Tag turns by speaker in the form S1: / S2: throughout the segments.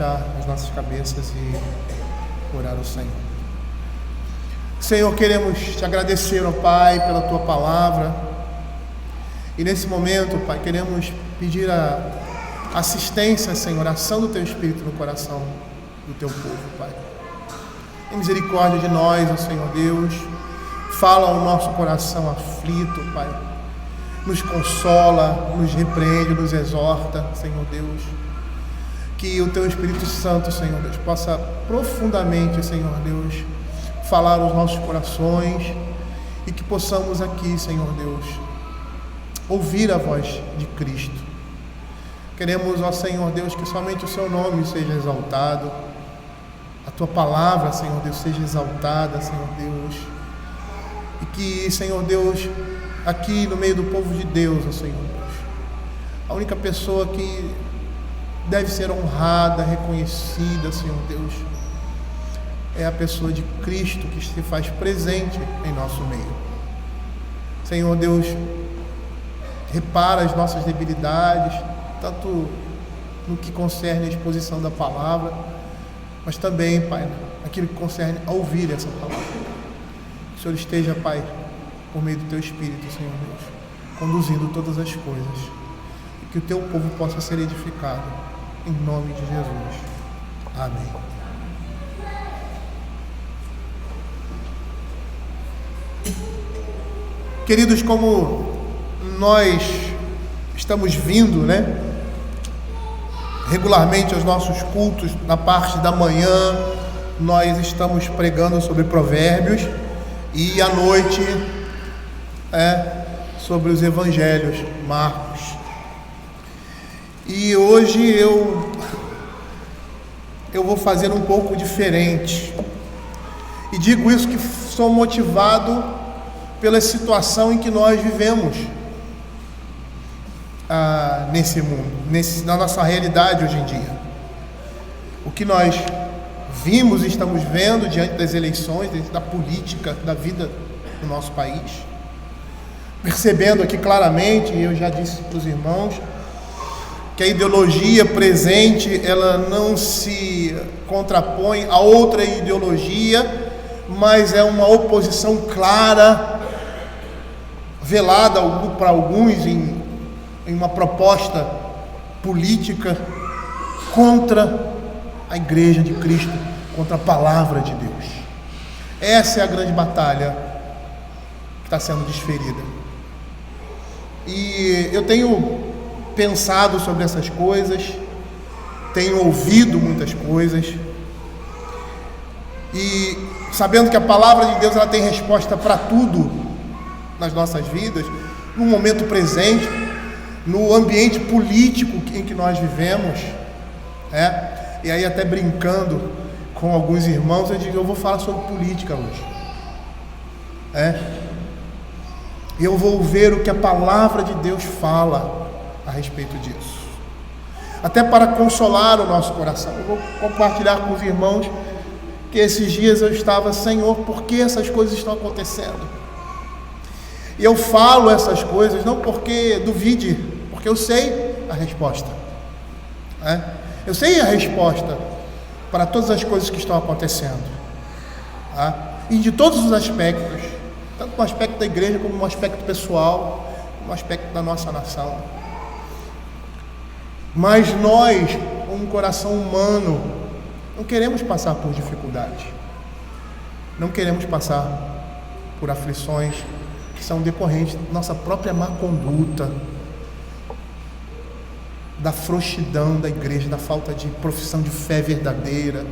S1: as nossas cabeças e orar ao Senhor. Senhor, queremos te agradecer, ó Pai, pela tua palavra. E nesse momento, Pai, queremos pedir a assistência, Senhor, a ação do teu Espírito no coração do teu povo, Pai. Tem misericórdia de nós, ó Senhor Deus. Fala ao nosso coração aflito, Pai. Nos consola, nos repreende, nos exorta, Senhor Deus. Que o teu Espírito Santo, Senhor Deus, possa profundamente, Senhor Deus, falar aos nossos corações e que possamos aqui, Senhor Deus, ouvir a voz de Cristo. Queremos, ó Senhor Deus, que somente o seu nome seja exaltado, a tua palavra, Senhor Deus, seja exaltada, Senhor Deus, e que, Senhor Deus, aqui no meio do povo de Deus, ó Senhor Deus, a única pessoa que deve ser honrada, reconhecida, Senhor Deus, é a pessoa de Cristo que se faz presente em nosso meio. Senhor Deus, repara as nossas debilidades, tanto no que concerne a exposição da palavra, mas também, Pai, naquilo que concerne a ouvir essa palavra. Que o Senhor esteja, Pai, por meio do teu Espírito, Senhor Deus, conduzindo todas as coisas, e que o teu povo possa ser edificado, em nome de Jesus. Amém. Queridos, como nós estamos vindo, regularmente aos nossos cultos, na parte da manhã, nós estamos pregando sobre provérbios e à noite sobre os evangelhos, Marcos. E hoje eu vou fazer um pouco diferente. E digo isso que sou motivado pela situação em que nós vivemos nesse mundo, na nossa realidade hoje em dia. O que nós vimos e estamos vendo diante das eleições, diante da política, da vida do nosso país. Percebendo aqui claramente, e eu já disse para os irmãos, que a ideologia presente, ela não se contrapõe a outra ideologia, mas é uma oposição clara, velada para alguns em uma proposta política contra a Igreja de Cristo, contra a Palavra de Deus. Essa é a grande batalha que está sendo desferida. E eu tenho pensado sobre essas coisas, tenho ouvido muitas coisas, e sabendo que a palavra de Deus ela tem resposta para tudo nas nossas vidas, no momento presente, no ambiente político em que nós vivemos, e aí até brincando com alguns irmãos, eu digo, eu vou falar sobre política hoje, e eu vou ver o que a palavra de Deus fala a respeito disso, até para consolar o nosso coração. Eu vou compartilhar com os irmãos que esses dias eu estava, Senhor, por que essas coisas estão acontecendo? E eu falo essas coisas não porque duvide, porque eu sei a resposta, eu sei a resposta para todas as coisas que estão acontecendo, e de todos os aspectos, tanto no aspecto da igreja como no aspecto pessoal, no aspecto da nossa nação. Mas nós, com um coração humano, não queremos passar por dificuldades, não queremos passar por aflições que são decorrentes da nossa própria má conduta, da frouxidão da igreja, da falta de profissão de fé verdadeira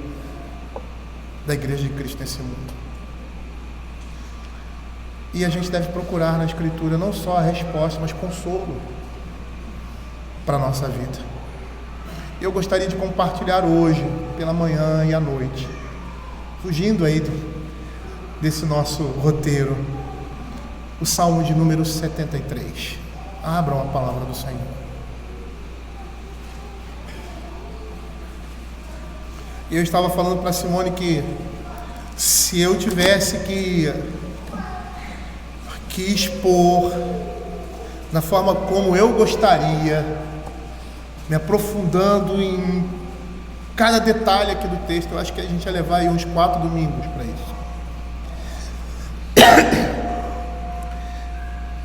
S1: da Igreja de Cristo nesse mundo. E a gente deve procurar na Escritura não só a resposta, mas consolo para a nossa vida. Eu gostaria de compartilhar hoje, pela manhã e à noite, fugindo aí desse nosso roteiro, o Salmo de número 73. Abram a palavra do Senhor. Eu estava falando para Simone que se eu tivesse que expor da forma como eu gostaria, me aprofundando em cada detalhe aqui do texto. Eu acho que a gente ia levar aí uns 4 domingos para isso.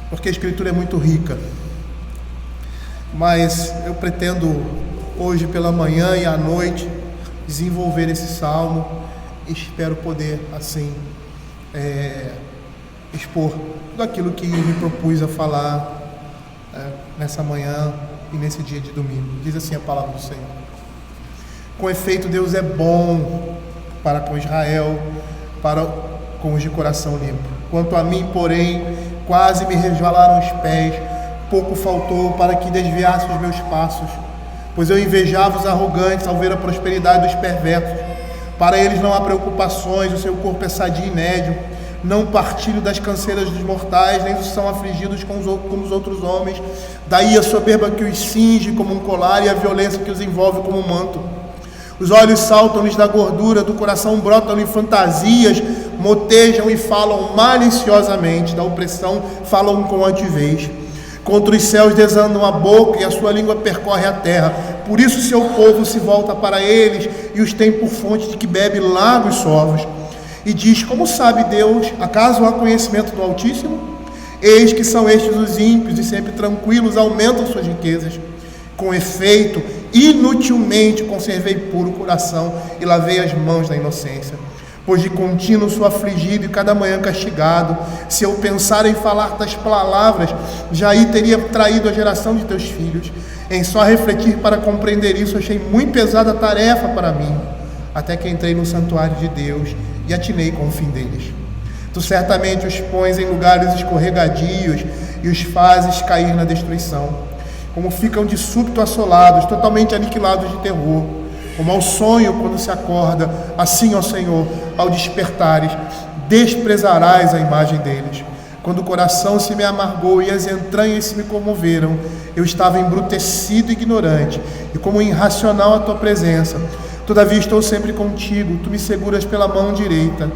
S1: Porque a Escritura é muito rica. Mas eu pretendo hoje pela manhã e à noite desenvolver esse salmo. Espero poder assim expor tudo aquilo que me propus a falar nessa manhã e nesse dia de domingo. Diz assim a palavra do Senhor: com efeito, Deus é bom para com Israel, para com os de coração limpo. Quanto a mim, porém, quase me resvalaram os pés, pouco faltou para que desviasse os meus passos, pois eu invejava os arrogantes ao ver a prosperidade dos perversos. Para eles não há preocupações, o seu corpo é sadio e nédio, não partilho das canseiras dos mortais, nem são afligidos como os outros homens. Daí a soberba que os cinge como um colar e a violência que os envolve como um manto. Os olhos saltam-lhes da gordura, do coração brotam-lhe fantasias, motejam e falam maliciosamente, da opressão falam com altivez. Contra os céus desandam a boca e a sua língua percorre a terra. Por isso seu povo se volta para eles e os tem por fonte de que bebe lagos sorvos. E diz: como sabe Deus? Acaso há conhecimento do Altíssimo? Eis que são estes os ímpios e sempre tranquilos aumentam suas riquezas. Com efeito, inutilmente conservei puro o coração e lavei as mãos na inocência. Pois de contínuo sou afligido e cada manhã castigado. Se eu pensar em falar das palavras, já aí teria traído a geração de teus filhos. Em só refletir para compreender isso, achei muito pesada a tarefa para mim, até que entrei no santuário de Deus e atinei com o fim deles. Tu certamente os pões em lugares escorregadios e os fazes cair na destruição, como ficam de súbito assolados, totalmente aniquilados de terror. Como ao sonho quando se acorda, assim, ó Senhor, ao despertares, desprezarás a imagem deles. Quando o coração se me amargou e as entranhas se me comoveram, eu estava embrutecido e ignorante, e como irracional à tua presença. Todavia estou sempre contigo, tu me seguras pela mão direita,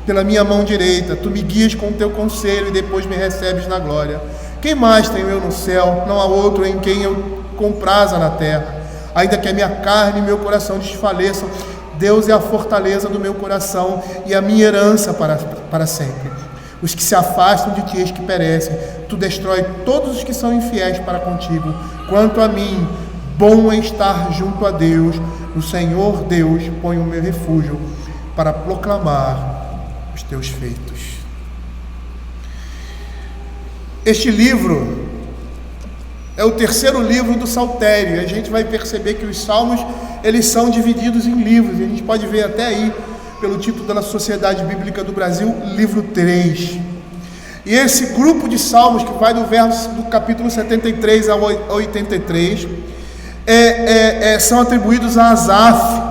S1: pela minha mão direita, tu me guias com o teu conselho e depois me recebes na glória. Quem mais tenho eu no céu? Não há outro em quem eu compraza na terra. Ainda que a minha carne e meu coração desfaleçam, Deus é a fortaleza do meu coração e a minha herança para sempre. Os que se afastam de ti, eis que perecem. Tu destrói todos os que são infiéis para contigo. Quanto a mim, bom é estar junto a Deus. No Senhor Deus ponho o meu refúgio para proclamar os teus feitos. Este livro é o terceiro livro do Saltério. A gente vai perceber que os salmos, eles são divididos em livros. A gente pode ver até aí, pelo título da Sociedade Bíblica do Brasil, livro 3. E esse grupo de salmos, que vai do capítulo 73 a 83, são atribuídos a Asaf.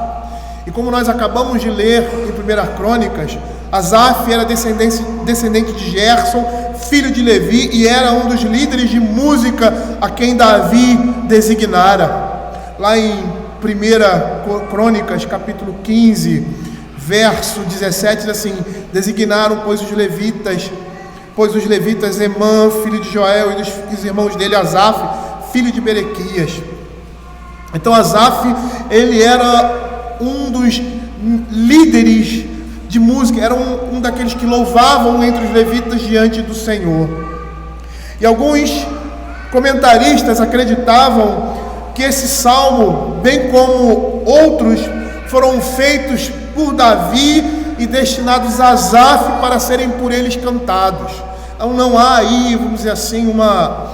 S1: E como nós acabamos de ler em 1 Crônicas, Asaf era descendente de Gerson, filho de Levi, e era um dos líderes de música a quem Davi designara. Lá em 1 Crônicas, capítulo 15, verso 17, diz assim: designaram, pois os levitas Emã, filho de Joel, e dos irmãos dele, Asaf, filho de Berequias. Então Asaf, ele era um dos líderes de música, era um daqueles que louvavam entre os levitas diante do Senhor. E alguns comentaristas acreditavam que esse salmo, bem como outros, foram feitos por Davi e destinados a Asaf para serem por eles cantados. Então não há aí, vamos dizer assim, uma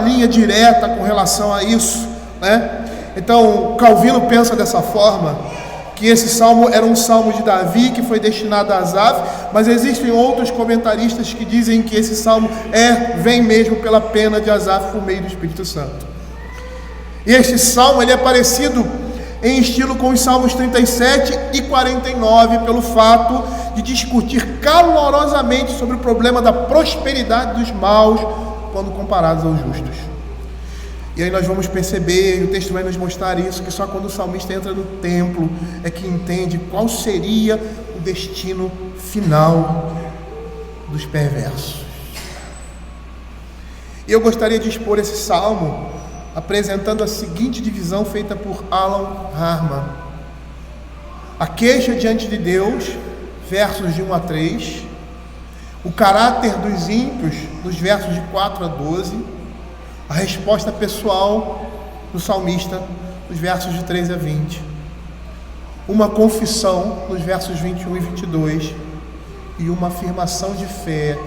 S1: linha direta com relação a isso, né? Então Calvino pensa dessa forma, que esse salmo era um salmo de Davi que foi destinado a Asaf, mas existem outros comentaristas que dizem que esse salmo vem mesmo pela pena de Asaf por meio do Espírito Santo. E este salmo, ele é parecido em estilo com os salmos 37 e 49, pelo fato de discutir calorosamente sobre o problema da prosperidade dos maus quando comparados aos justos. E aí nós vamos perceber, e o texto vai nos mostrar isso, que só quando o salmista entra no templo é que entende qual seria o destino final dos perversos. E eu gostaria de expor esse salmo apresentando a seguinte divisão feita por Alan Harman: a queixa diante de Deus, versos de 1 a 3, o caráter dos ímpios, nos versos de 4 a 12, a resposta pessoal do salmista, nos versos de 13 a 20, uma confissão, nos versos 21 e 22, e uma afirmação de fé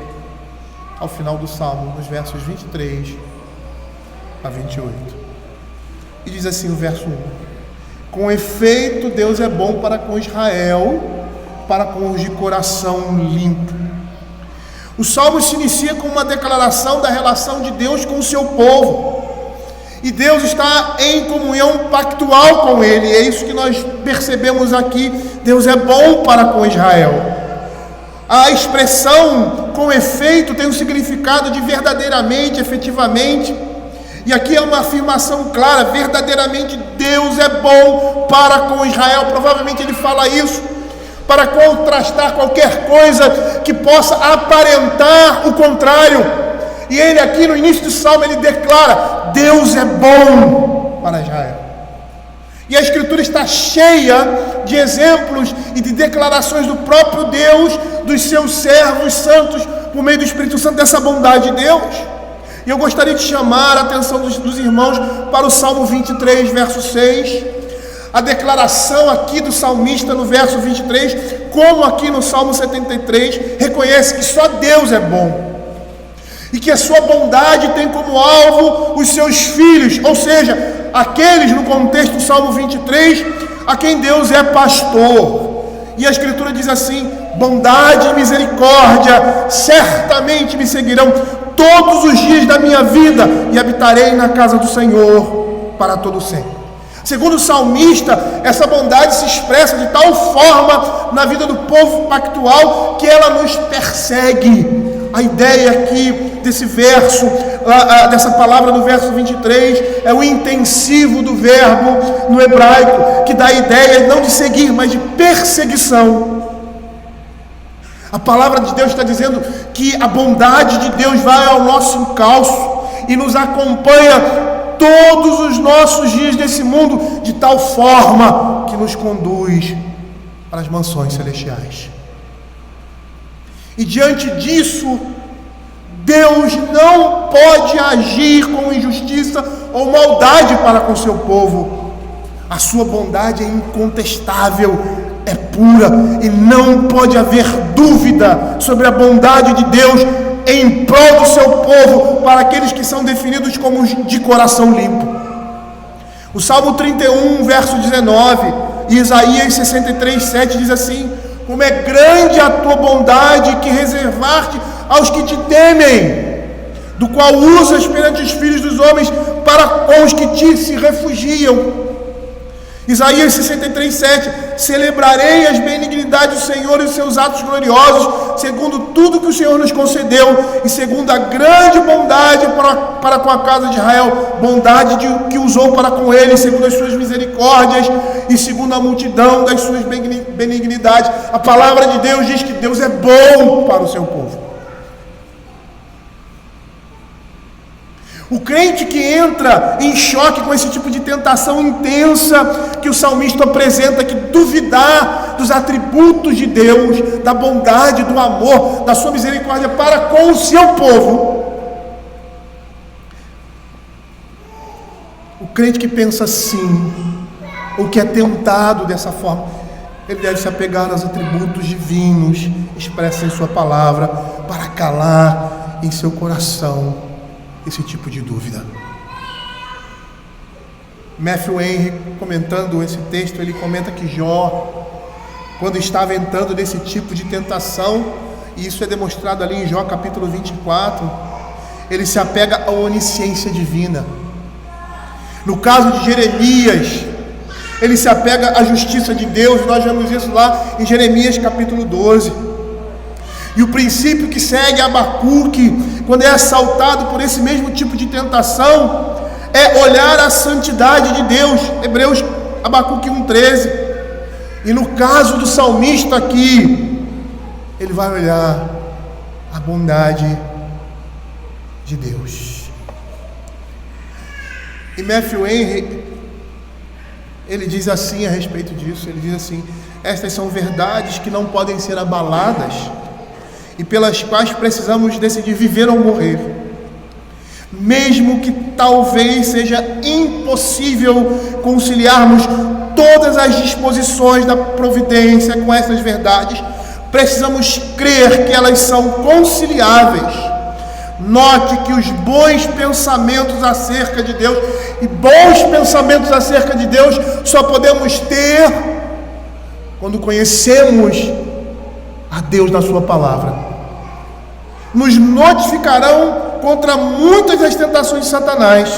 S1: ao final do salmo, nos versos 23 a 28. E diz assim o verso 1: com efeito, Deus é bom para com Israel, para com os de coração limpo. O salmo se inicia com uma declaração da relação de Deus com o seu povo, e Deus está em comunhão pactual com ele. É isso que nós percebemos aqui. Deus é bom para com Israel. A expressão com efeito tem um significado de verdadeiramente, efetivamente, e aqui é uma afirmação clara: verdadeiramente Deus é bom para com Israel. Provavelmente ele fala isso para contrastar qualquer coisa que possa aparentar o contrário. E ele aqui no início do salmo, ele declara: Deus é bom para Israel. E a Escritura está cheia de exemplos e de declarações do próprio Deus, dos seus servos santos, por meio do Espírito Santo, dessa bondade de Deus. E eu gostaria de chamar a atenção dos irmãos para o Salmo 23, verso 6. A declaração aqui do salmista no verso 23, como aqui no Salmo 73, reconhece que só Deus é bom, e que a sua bondade tem como alvo os seus filhos, ou seja, aqueles, no contexto do Salmo 23, a quem Deus é pastor. E a Escritura diz assim: bondade e misericórdia certamente me seguirão todos os dias da minha vida, e habitarei na casa do Senhor para todo sempre. Segundo o salmista, essa bondade se expressa de tal forma na vida do povo pactual que ela nos persegue. A ideia aqui desse verso, dessa palavra do verso 23, é o intensivo do verbo no hebraico, que dá a ideia não de seguir, mas de perseguição. A palavra de Deus está dizendo que a bondade de Deus vai ao nosso encalço e nos acompanha todos os nossos dias nesse mundo, de tal forma que nos conduz para as mansões celestiais. E diante disso, Deus não pode agir com injustiça ou maldade para com seu povo. A sua bondade é incontestável, é pura, e não pode haver dúvida sobre a bondade de Deus em prol do seu povo, para aqueles que são definidos como de coração limpo. O Salmo 31, verso 19, e Isaías 63, 7 diz assim: como é grande a tua bondade que reservaste aos que te temem, do qual usas perante os filhos dos homens para com os que te se refugiam. Isaías 63, 7: celebrarei as benignidades do Senhor e os seus atos gloriosos, segundo tudo que o Senhor nos concedeu, e segundo a grande bondade para com a casa de Israel, bondade que usou para com eles, segundo as suas misericórdias, e segundo a multidão das suas benignidades. A palavra de Deus diz que Deus é bom para o seu povo. O crente que entra em choque com esse tipo de tentação intensa que o salmista apresenta, que duvidar dos atributos de Deus, da bondade, do amor, da sua misericórdia para com o seu povo, o crente que pensa assim, ou que é tentado dessa forma, ele deve se apegar aos atributos divinos expressos em sua palavra, para calar em seu coração esse tipo de dúvida. Matthew Henry, comentando esse texto, ele comenta que Jó, quando estava entrando nesse tipo de tentação, e isso é demonstrado ali em Jó capítulo 24, ele se apega à onisciência divina. No caso de Jeremias, ele se apega à justiça de Deus, e nós vemos isso lá em Jeremias capítulo 12. E o princípio que segue Abacuque, quando é assaltado por esse mesmo tipo de tentação, é olhar a santidade de Deus. Abacuque 1,13. E no caso do salmista aqui, ele vai olhar a bondade de Deus. E Matthew Henry, ele diz assim a respeito disso, ele diz assim: estas são verdades que não podem ser abaladas e pelas quais precisamos decidir viver ou morrer, mesmo que talvez seja impossível conciliarmos todas as disposições da providência com essas verdades, precisamos crer que elas são conciliáveis. Note que os bons pensamentos acerca de Deus, e bons pensamentos acerca de Deus só podemos ter quando conhecemos a Deus na sua palavra. Nos notificarão contra muitas das tentações de Satanás.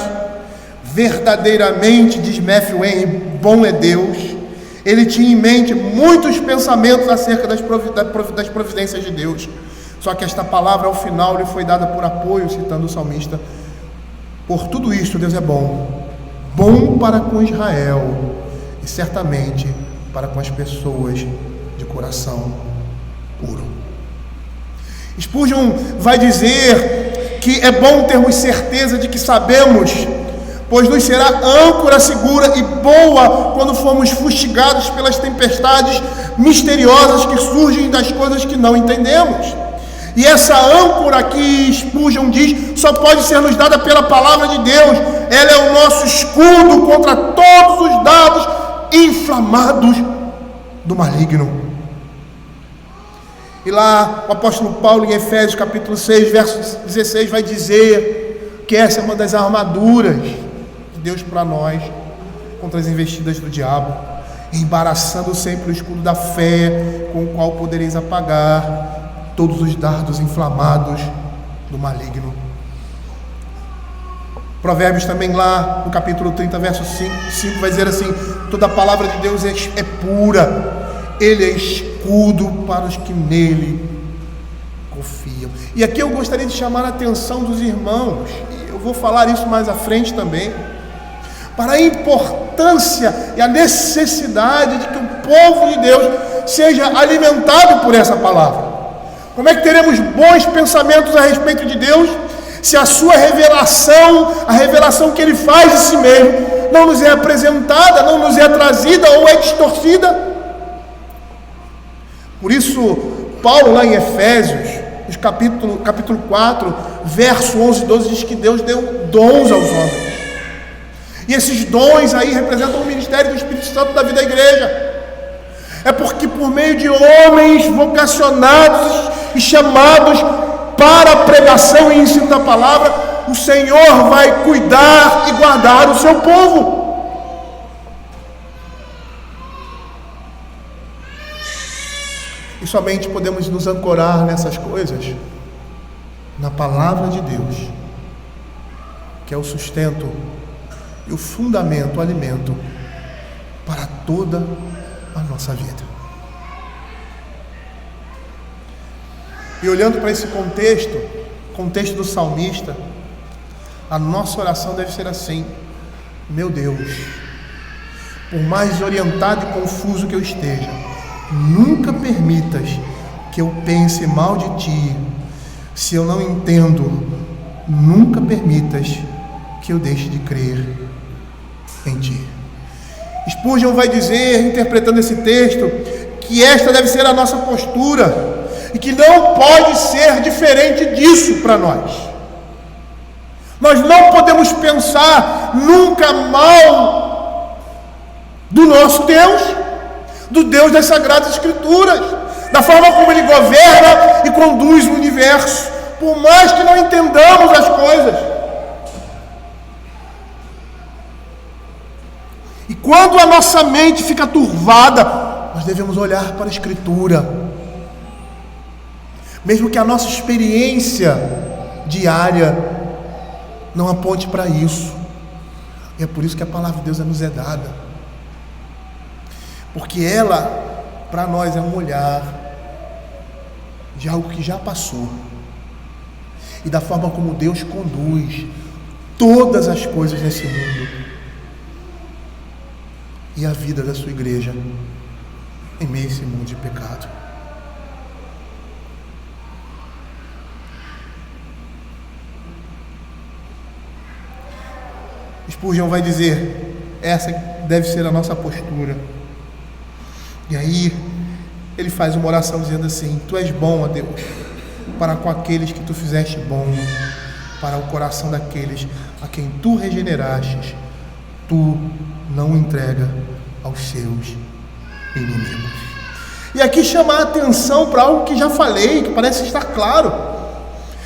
S1: Verdadeiramente, diz Matthew Henry, bom é Deus. Ele tinha em mente muitos pensamentos acerca das providências de Deus. Só que esta palavra ao final lhe foi dada por apoio, citando o salmista: por tudo isto Deus é bom, bom para com Israel e certamente para com as pessoas de coração puro. Spurgeon vai dizer que é bom termos certeza de que sabemos, pois nos será âncora segura e boa quando formos fustigados pelas tempestades misteriosas que surgem das coisas que não entendemos. E essa âncora que Spurgeon diz só pode ser nos dada pela palavra de Deus. Ela é o nosso escudo contra todos os dardos inflamados do maligno. E lá o apóstolo Paulo, em Efésios capítulo 6, verso 16, vai dizer que essa é uma das armaduras de Deus para nós contra as investidas do diabo, embaraçando sempre o escudo da fé, com o qual podereis apagar todos os dardos inflamados do maligno. Provérbios também lá no capítulo 30, verso 5 vai dizer assim: toda a palavra de Deus é pura, ele é escudo para os que nele confiam. E aqui eu gostaria de chamar a atenção dos irmãos, e eu vou falar isso mais à frente também, para a importância e a necessidade de que o povo de Deus seja alimentado por essa palavra. Como é que teremos bons pensamentos a respeito de Deus, se a sua revelação, a revelação que ele faz de si mesmo, não nos é apresentada, não nos é trazida ou é distorcida? Por isso, Paulo lá em Efésios, no capítulo 4, verso 11 e 12, diz que Deus deu dons aos homens. E esses dons aí representam o ministério do Espírito Santo da vida da igreja. É porque por meio de homens vocacionados e chamados para a pregação e ensino da palavra, o Senhor vai cuidar e guardar o seu povo. E somente podemos nos ancorar nessas coisas na palavra de Deus, que é o sustento e o fundamento, o alimento para toda a nossa vida. E olhando para esse contexto do salmista, a nossa oração deve ser assim: meu Deus, por mais desorientado e confuso que eu esteja, nunca permitas que eu pense mal de ti. Se eu não entendo, nunca permitas que eu deixe de crer em ti. Spurgeon vai dizer, interpretando esse texto, que esta deve ser a nossa postura e que não pode ser diferente disso para nós. Nós não podemos pensar nunca mal do nosso Deus, do Deus das Sagradas Escrituras, da forma como Ele governa e conduz o universo, por mais que não entendamos as coisas. E quando a nossa mente fica turvada, nós devemos olhar para a Escritura, mesmo que a nossa experiência diária não aponte para isso. E é por isso que a palavra de Deus nos é dada, porque ela, para nós, é um olhar de algo que já passou, e da forma como Deus conduz todas as coisas nesse mundo e a vida da sua igreja em meio a esse mundo de pecado. Spurgeon vai dizer: essa deve ser a nossa postura. E aí ele faz uma oração dizendo assim: Tu és bom, ó Deus, para com aqueles que Tu fizeste bom, para o coração daqueles a quem Tu regeneraste, Tu não entrega aos seus inimigos. E aqui chama a atenção para algo que já falei, que parece estar claro.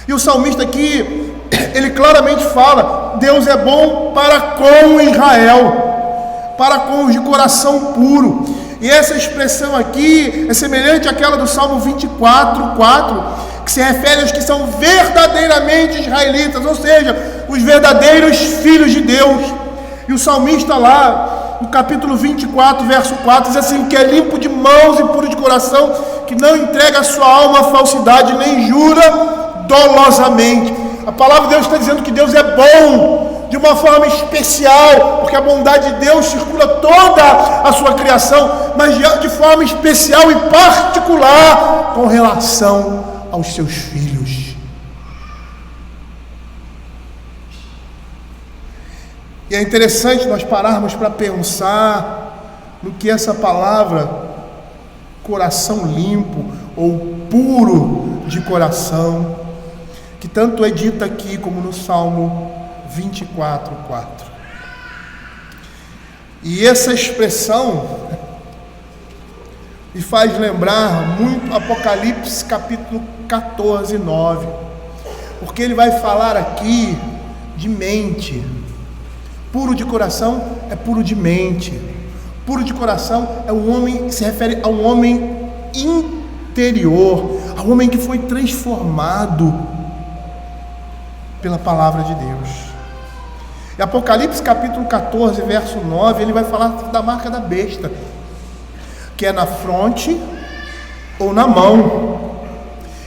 S1: E o salmista aqui, ele claramente fala: Deus é bom para com Israel, para com os de coração puro. E essa expressão aqui é semelhante àquela do Salmo 24:4, que se refere aos que são verdadeiramente israelitas, ou seja, os verdadeiros filhos de Deus. E o salmista lá, no capítulo 24, verso 4, diz assim: que é limpo de mãos e puro de coração, que não entrega a sua alma à falsidade, nem jura dolosamente. A palavra de Deus está dizendo que Deus é bom de uma forma especial, porque a bondade de Deus circula toda a sua criação, mas de forma especial e particular com relação aos seus filhos. E é interessante nós pararmos para pensar no que essa palavra coração limpo ou puro de coração, que tanto é dita aqui como no Salmo 24:4. E essa expressão me faz lembrar muito Apocalipse capítulo 14:9, porque ele vai falar aqui de mente. Puro de coração é puro de mente. Puro de coração é um homem, se refere a um homem interior, a um homem que foi transformado pela palavra de Deus. Em Apocalipse capítulo 14, verso 9, ele vai falar da marca da besta, que é na fronte ou na mão.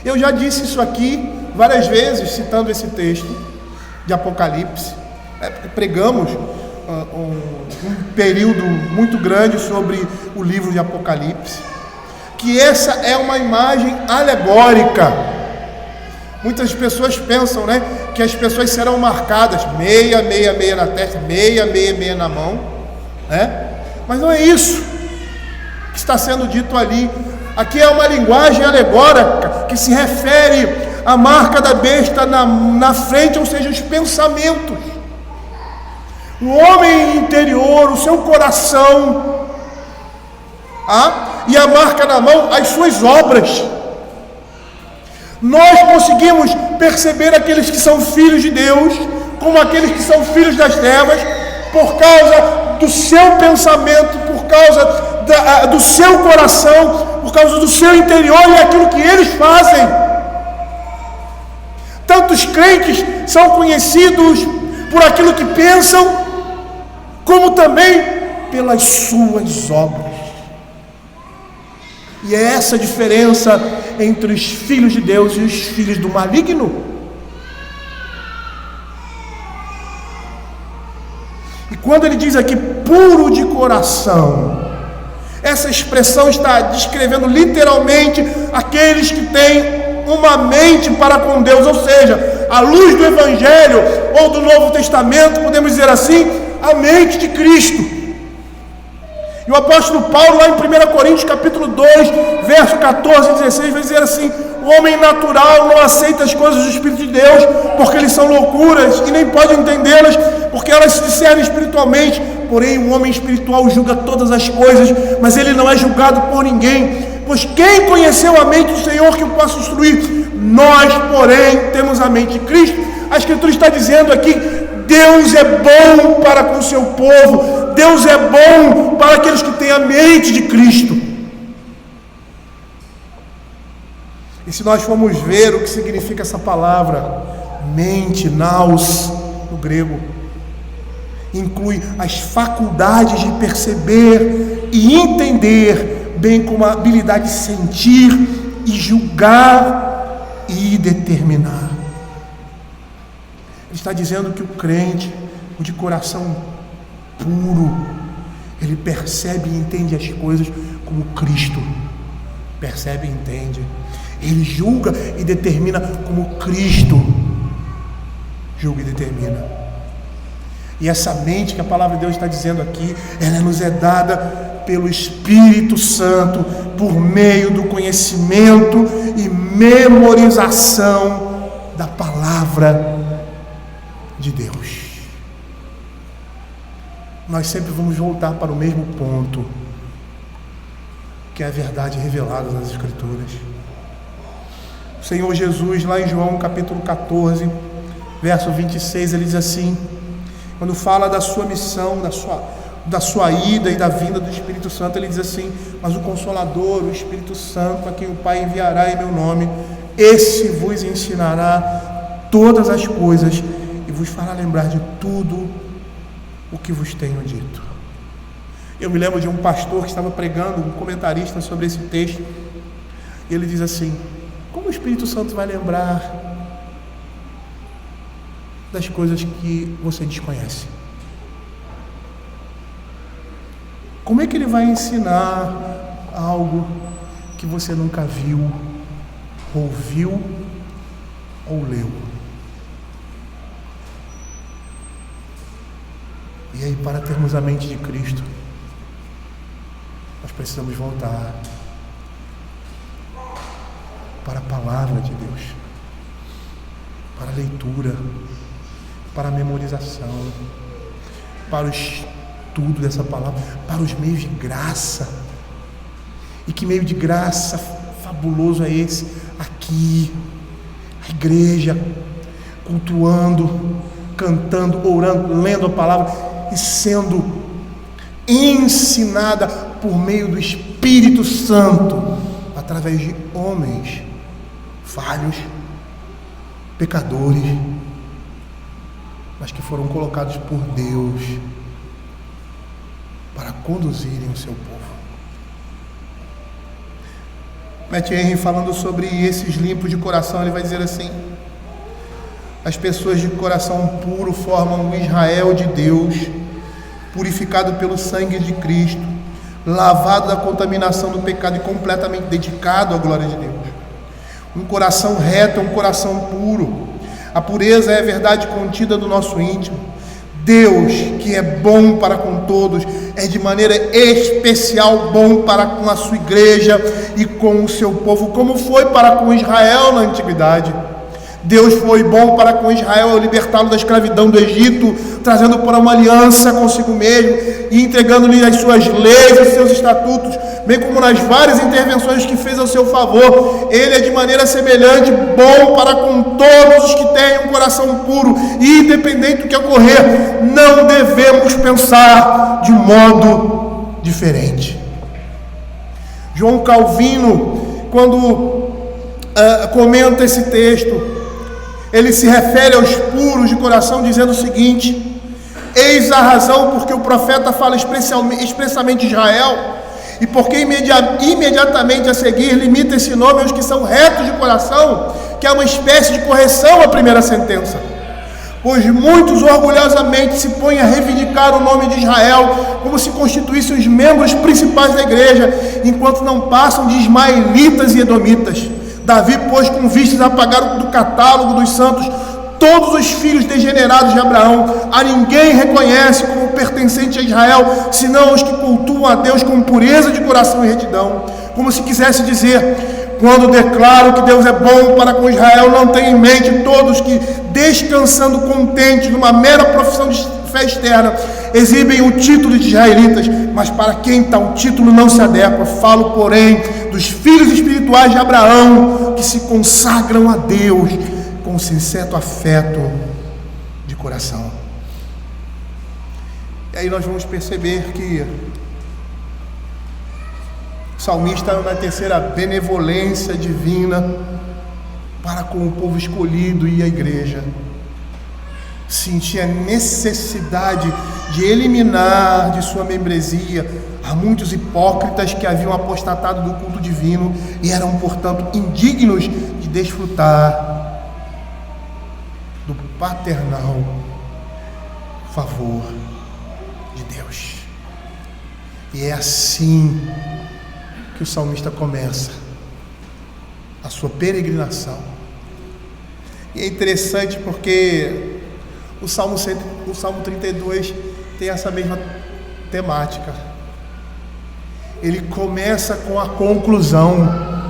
S1: Eu já disse isso aqui várias vezes, citando esse texto de Apocalipse. Pregamos um período muito grande sobre o livro de Apocalipse, que essa é uma imagem alegórica. Muitas pessoas pensam, que as pessoas serão marcadas, meia na testa, meia na mão, mas não é isso que está sendo dito ali. Aqui é uma linguagem alegórica que se refere à marca da besta na frente, ou seja, os pensamentos. O homem interior, o seu coração, e a marca na mão, as suas obras. Nós conseguimos perceber aqueles que são filhos de Deus como aqueles que são filhos das trevas por causa do seu pensamento, por causa do seu coração, por causa do seu interior e aquilo que eles fazem. Tantos crentes são conhecidos por aquilo que pensam, como também pelas suas obras. E é essa a diferença entre os filhos de Deus e os filhos do maligno. E quando ele diz aqui puro de coração, essa expressão está descrevendo literalmente aqueles que têm uma mente para com Deus, ou seja, à luz do Evangelho ou do Novo Testamento, podemos dizer assim, a mente de Cristo. E o apóstolo Paulo, lá em 1 Coríntios capítulo 2, verso 14 e 16, vai dizer assim: o homem natural não aceita as coisas do Espírito de Deus, porque eles são loucuras, e nem pode entendê-las, porque elas se discernem espiritualmente. Porém, o homem espiritual julga todas as coisas, mas ele não é julgado por ninguém. Pois quem conheceu a mente do Senhor que o possa instruir? Nós, porém, temos a mente de Cristo. A Escritura está dizendo aqui: Deus é bom para com o seu povo, Deus é bom para aqueles que têm a mente de Cristo. E se nós formos ver o que significa essa palavra, mente, nous, no grego, inclui as faculdades de perceber e entender, bem como a habilidade de sentir e julgar e determinar. Ele está dizendo que o crente, o de coração puro, ele percebe e entende as coisas como Cristo percebe e entende. Ele julga e determina como Cristo julga e determina. E essa mente que a palavra de Deus está dizendo aqui, ela nos é dada pelo Espírito Santo, por meio do conhecimento e memorização da palavra de Deus. Nós sempre vamos voltar para o mesmo ponto, que é a verdade revelada nas Escrituras. O Senhor Jesus, lá em João capítulo 14, verso 26, ele diz assim, quando fala da sua missão, da sua ida e da vinda do Espírito Santo, ele diz assim: mas o Consolador, o Espírito Santo, a quem o Pai enviará em meu nome, esse vos ensinará todas as coisas e vos fará lembrar de tudo o que vos tenho dito. Eu me lembro de um pastor que estava pregando, um comentarista sobre esse texto, e ele diz assim: como o Espírito Santo vai lembrar das coisas que você desconhece? Como é que ele vai ensinar algo que você nunca viu, ouviu ou leu? E aí, para termos a mente de Cristo, nós precisamos voltar para a palavra de Deus, para a leitura, para a memorização, para o estudo dessa palavra, para os meios de graça. E que meio de graça fabuloso é esse? Aqui, a igreja, cultuando, cantando, orando, lendo a palavra e sendo ensinada por meio do Espírito Santo, através de homens falhos, pecadores, mas que foram colocados por Deus para conduzirem o seu povo. Matt Henry, falando sobre esses limpos de coração, ele vai dizer assim: as pessoas de coração puro formam o Israel de Deus, purificado pelo sangue de Cristo, lavado da contaminação do pecado e completamente dedicado à glória de Deus. Um coração reto é um coração puro. A pureza é a verdade contida do nosso íntimo. Deus, que é bom para com todos, é de maneira especial bom para com a sua igreja e com o seu povo, como foi para com Israel na antiguidade. Deus foi bom para com Israel ao libertá-lo da escravidão do Egito, trazendo para uma aliança consigo mesmo e entregando-lhe as suas leis e seus estatutos, bem como nas várias intervenções que fez ao seu favor. Ele é de maneira semelhante bom para com todos os que têm um coração puro, e independente do que ocorrer, não devemos pensar de modo diferente. João Calvino, quando comenta esse texto, ele se refere aos puros de coração, dizendo o seguinte: eis a razão porque o profeta fala expressamente de Israel, e porque imediatamente a seguir limita esse nome aos que são retos de coração, que é uma espécie de correção à primeira sentença. Pois muitos orgulhosamente se põem a reivindicar o nome de Israel como se constituíssem os membros principais da igreja, enquanto não passam de ismaelitas e edomitas. Davi, pois, com vistas a apagar do catálogo dos santos todos os filhos degenerados de Abraão, a ninguém reconhece como pertencente a Israel, senão os que cultuam a Deus com pureza de coração e retidão. Como se quisesse dizer: quando declaro que Deus é bom para com Israel, não tenho em mente todos que, descansando contentes numa mera profissão de fé externa, exibem o título de israelitas, mas para quem tal título não se adequa. Falo, porém, dos filhos espirituais de Abraão, que se consagram a Deus com sincero afeto de coração. E aí nós vamos perceber que o salmista, na terceira benevolência divina para com o povo escolhido e a igreja, sentia necessidade de eliminar de sua membresia a muitos hipócritas que haviam apostatado do culto divino e eram, portanto, indignos de desfrutar do paternal favor de Deus. E é assim que o salmista começa a sua peregrinação. E é interessante porque O Salmo 32 tem essa mesma temática. Ele começa com a conclusão.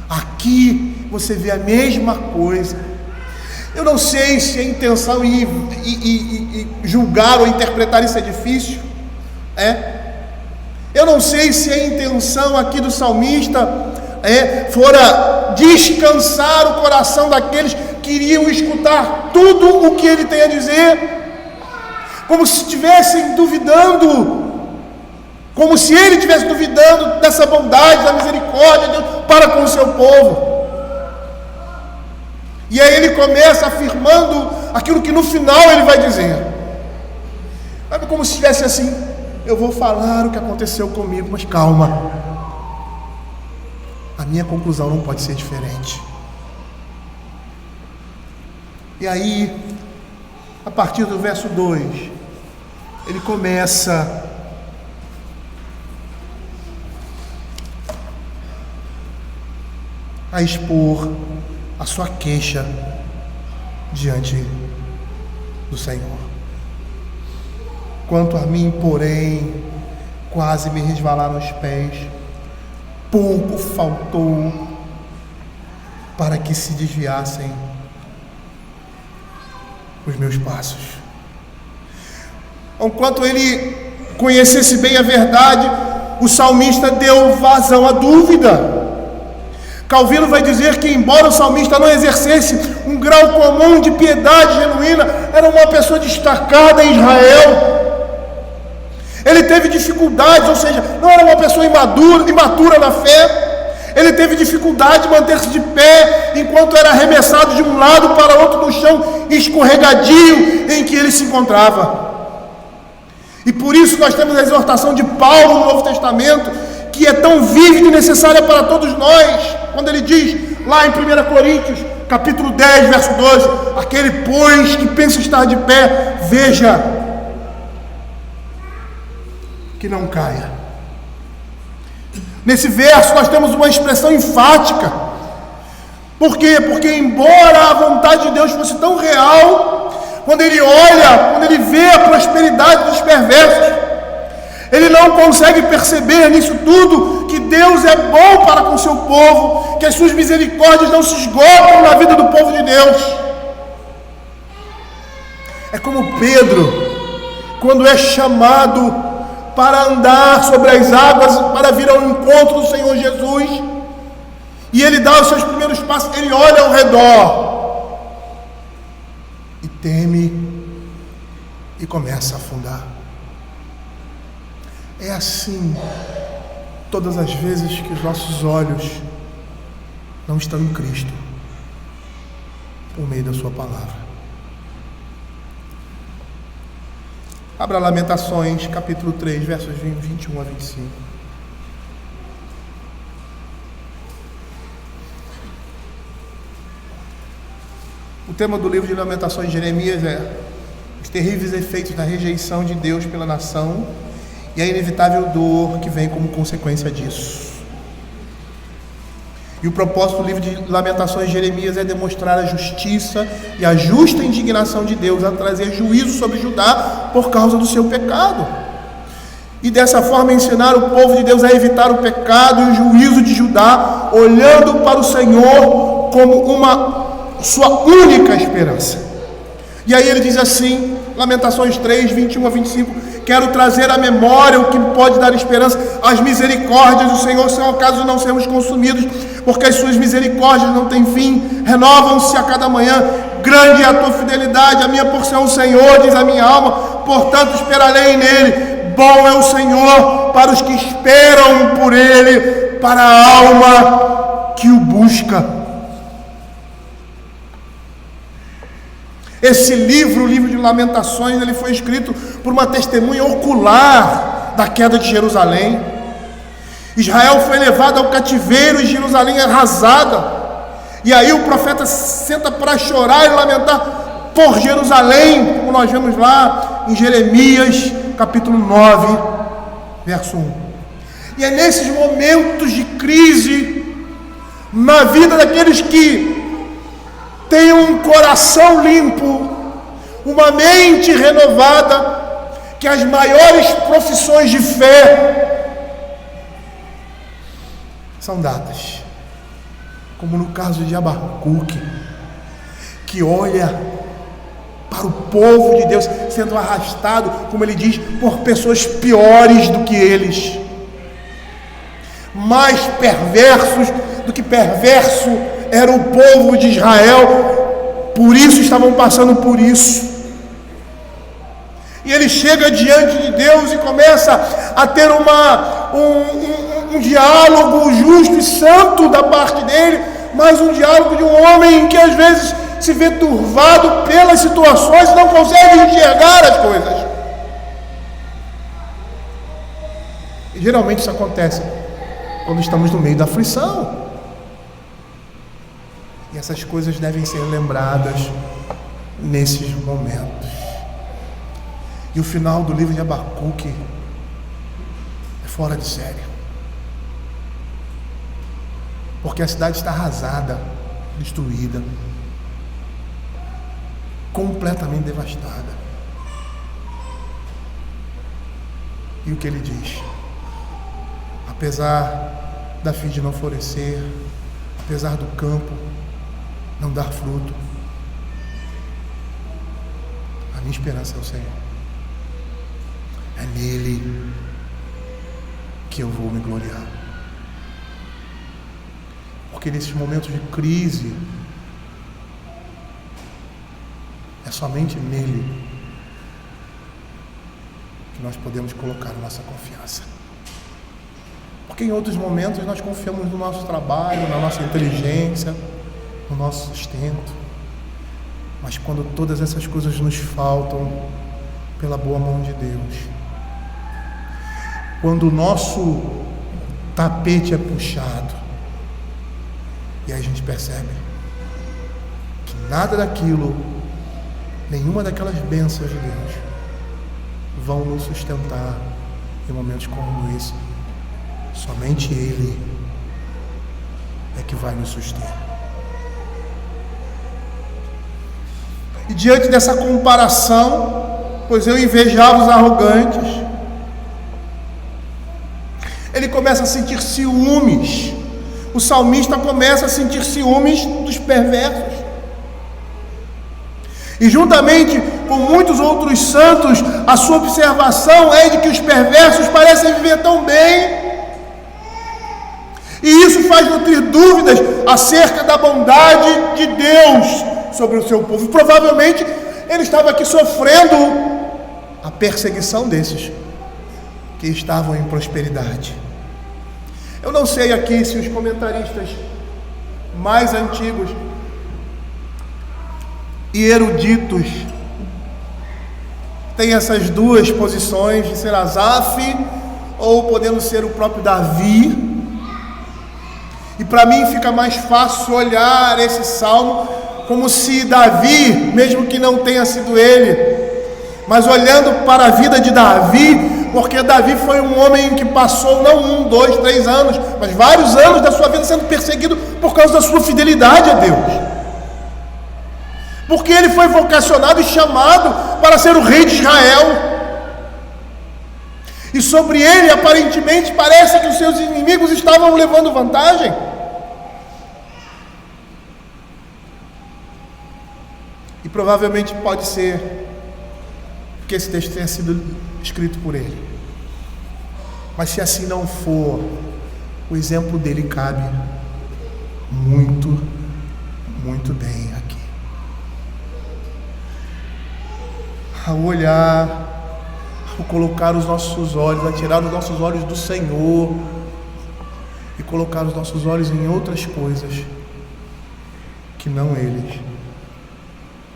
S1: Aqui você vê a mesma coisa. Eu não sei se a intenção e julgar ou interpretar isso é difícil. Eu não sei se a intenção aqui do salmista fora descansar o coração daqueles que iriam escutar tudo o que ele tem a dizer, como se estivessem duvidando, como se ele estivesse duvidando dessa bondade, da misericórdia de Deus para com o seu povo. E aí ele começa afirmando aquilo que no final ele vai dizer. Sabe, como se estivesse assim: eu vou falar o que aconteceu comigo, mas calma, a minha conclusão não pode ser diferente. E aí, a partir do verso 2, ele começa a expor a sua queixa diante do Senhor. Quanto a mim, porém, quase me resvalaram os pés, pouco faltou para que se desviassem os meus passos. Enquanto ele conhecesse bem a verdade, o salmista deu vazão à dúvida. Calvino vai dizer que, embora o salmista não exercesse um grau comum de piedade genuína, era uma pessoa destacada em Israel. Ele teve dificuldades, ou seja, não era uma pessoa imatura na fé. Ele teve dificuldade de manter-se de pé, enquanto era arremessado de um lado para outro no chão escorregadio em que ele se encontrava. E por isso nós temos a exortação de Paulo no Novo Testamento, que é tão vívida e necessária para todos nós, quando ele diz lá em 1 Coríntios, capítulo 10, verso 12: aquele, pois, que pensa estar de pé, veja que não caia. Nesse verso nós temos uma expressão enfática. Por quê? Porque embora a vontade de Deus fosse tão real, quando ele olha, quando ele vê a prosperidade dos perversos, ele não consegue perceber nisso tudo que Deus é bom para com o seu povo, que as suas misericórdias não se esgotam na vida do povo de Deus. É como Pedro, quando é chamado para andar sobre as águas, para vir ao encontro do Senhor Jesus, e ele dá os seus primeiros passos, ele olha ao redor e teme e começa a afundar. É assim todas as vezes que os nossos olhos não estão em Cristo, por meio da sua palavra. Abra Lamentações, capítulo 3, versos 21 a 25. O tema do livro de Lamentações de Jeremias é os terríveis efeitos da rejeição de Deus pela nação e a inevitável dor que vem como consequência disso. E o propósito do livro de Lamentações de Jeremias é demonstrar a justiça e a justa indignação de Deus, a trazer juízo sobre Judá por causa do seu pecado. E dessa forma ensinar o povo de Deus a evitar o pecado e o juízo de Judá, olhando para o Senhor como uma sua única esperança. E aí ele diz assim, Lamentações 3, 21 a 25: quero trazer à memória o que pode dar esperança. As misericórdias do Senhor são ao caso de não sermos consumidos, porque as suas misericórdias não têm fim, renovam-se a cada manhã. Grande é a tua fidelidade, a minha porção é o Senhor, diz a minha alma, portanto esperarei nele. Bom é o Senhor para os que esperam por ele, para a alma que o busca. Esse livro, o livro de Lamentações, ele foi escrito por uma testemunha ocular da queda de Jerusalém. Israel foi levado ao cativeiro e Jerusalém arrasada. E aí o profeta senta para chorar e lamentar por Jerusalém, como nós vemos lá em Jeremias, capítulo 9, verso 1. E é nesses momentos de crise, na vida daqueles que têm um coração limpo, uma mente renovada, que as maiores profissões de fé são dadas, como no caso de Abacuque, que olha para o povo de Deus sendo arrastado, como ele diz, por pessoas piores do que eles, mais perversos do que perverso era o povo de Israel, por isso estavam passando por isso. E ele chega diante de Deus e começa a ter um diálogo justo e santo da parte dele, mas um diálogo de um homem que às vezes se vê turvado pelas situações e não consegue enxergar as coisas. E geralmente isso acontece quando estamos no meio da aflição. E essas coisas devem ser lembradas nesses momentos. E o final do livro de Abacuque é fora de série. Porque a cidade está arrasada, destruída, completamente devastada. E o que ele diz? Apesar da figueira não florescer, apesar do campo não dar fruto, a minha esperança é o Senhor. É nele que eu vou me gloriar. Porque nesses momentos de crise, é somente nele que nós podemos colocar a nossa confiança. Porque em outros momentos nós confiamos no nosso trabalho, na nossa inteligência, no nosso sustento. Mas quando todas essas coisas nos faltam, pela boa mão de Deus, quando o nosso tapete é puxado, e aí a gente percebe que nada daquilo, nenhuma daquelas bênçãos de Deus vão nos sustentar em momentos como esse. Somente Ele é que vai nos suster. E diante dessa comparação, pois eu invejava os arrogantes, ele começa a sentir ciúmes. O salmista começa a sentir ciúmes dos perversos. E juntamente com muitos outros santos, a sua observação é de que os perversos parecem viver tão bem. E isso faz nutrir dúvidas acerca da bondade de Deus sobre o seu povo. E provavelmente ele estava aqui sofrendo a perseguição desses que estavam em prosperidade. Eu não sei aqui se os comentaristas mais antigos e eruditos têm essas duas posições de ser Asaf ou podendo ser o próprio Davi. E para mim fica mais fácil olhar esse salmo como se Davi, mesmo que não tenha sido ele, mas olhando para a vida de Davi, porque Davi foi um homem que passou não 1, 2, 3 anos, mas vários anos da sua vida sendo perseguido por causa da sua fidelidade a Deus. Porque ele foi vocacionado e chamado para ser o rei de Israel. E sobre ele, aparentemente, parece que os seus inimigos estavam levando vantagem. E provavelmente pode ser que esse texto tenha sido escrito por ele. Mas se assim não for, o exemplo dele cabe muito, muito bem aqui. Ao olhar, ao colocar os nossos olhos, a tirar os nossos olhos do Senhor e colocar os nossos olhos em outras coisas que não eles,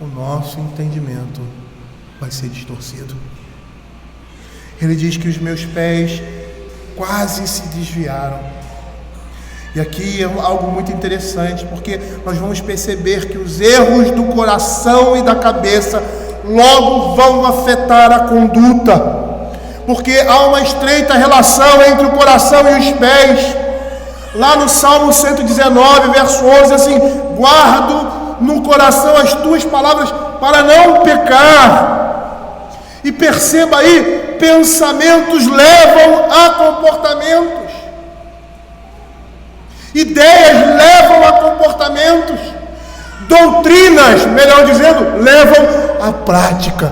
S1: o nosso entendimento vai ser distorcido. Ele diz que os meus pés quase se desviaram. E aqui é algo muito interessante, porque nós vamos perceber que os erros do coração e da cabeça logo vão afetar a conduta, porque há uma estreita relação entre o coração e os pés. Lá no Salmo 119, verso 11, assim: guardo no coração as tuas palavras para não pecar. E perceba aí, pensamentos levam a comportamentos. Ideias levam a comportamentos. Doutrinas, melhor dizendo, levam à prática.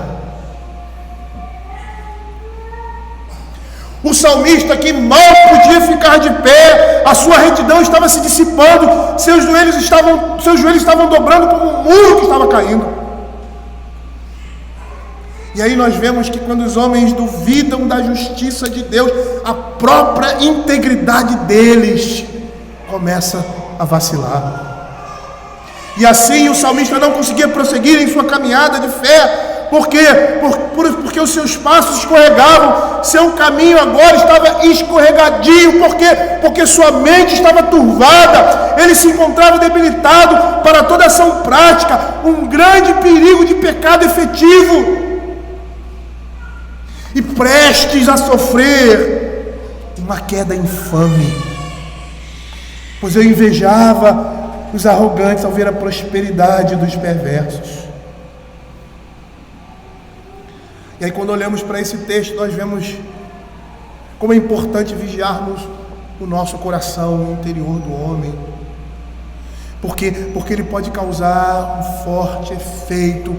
S1: O salmista que mal podia ficar de pé, a sua retidão estava se dissipando, seus joelhos estavam dobrando como um muro que estava caindo. E aí nós vemos que quando os homens duvidam da justiça de Deus, a própria integridade deles começa a vacilar. E assim o salmista não conseguia prosseguir em sua caminhada de fé. Por quê? Porque os seus passos escorregavam, seu caminho agora estava escorregadio. Por quê? Porque sua mente estava turvada, ele se encontrava debilitado para toda ação prática, um grande perigo de pecado efetivo, e prestes a sofrer uma queda infame, pois eu invejava os arrogantes ao ver a prosperidade dos perversos. E aí quando olhamos para esse texto, nós vemos como é importante vigiarmos o nosso coração interior do homem. Por quê? Porque ele pode causar um forte efeito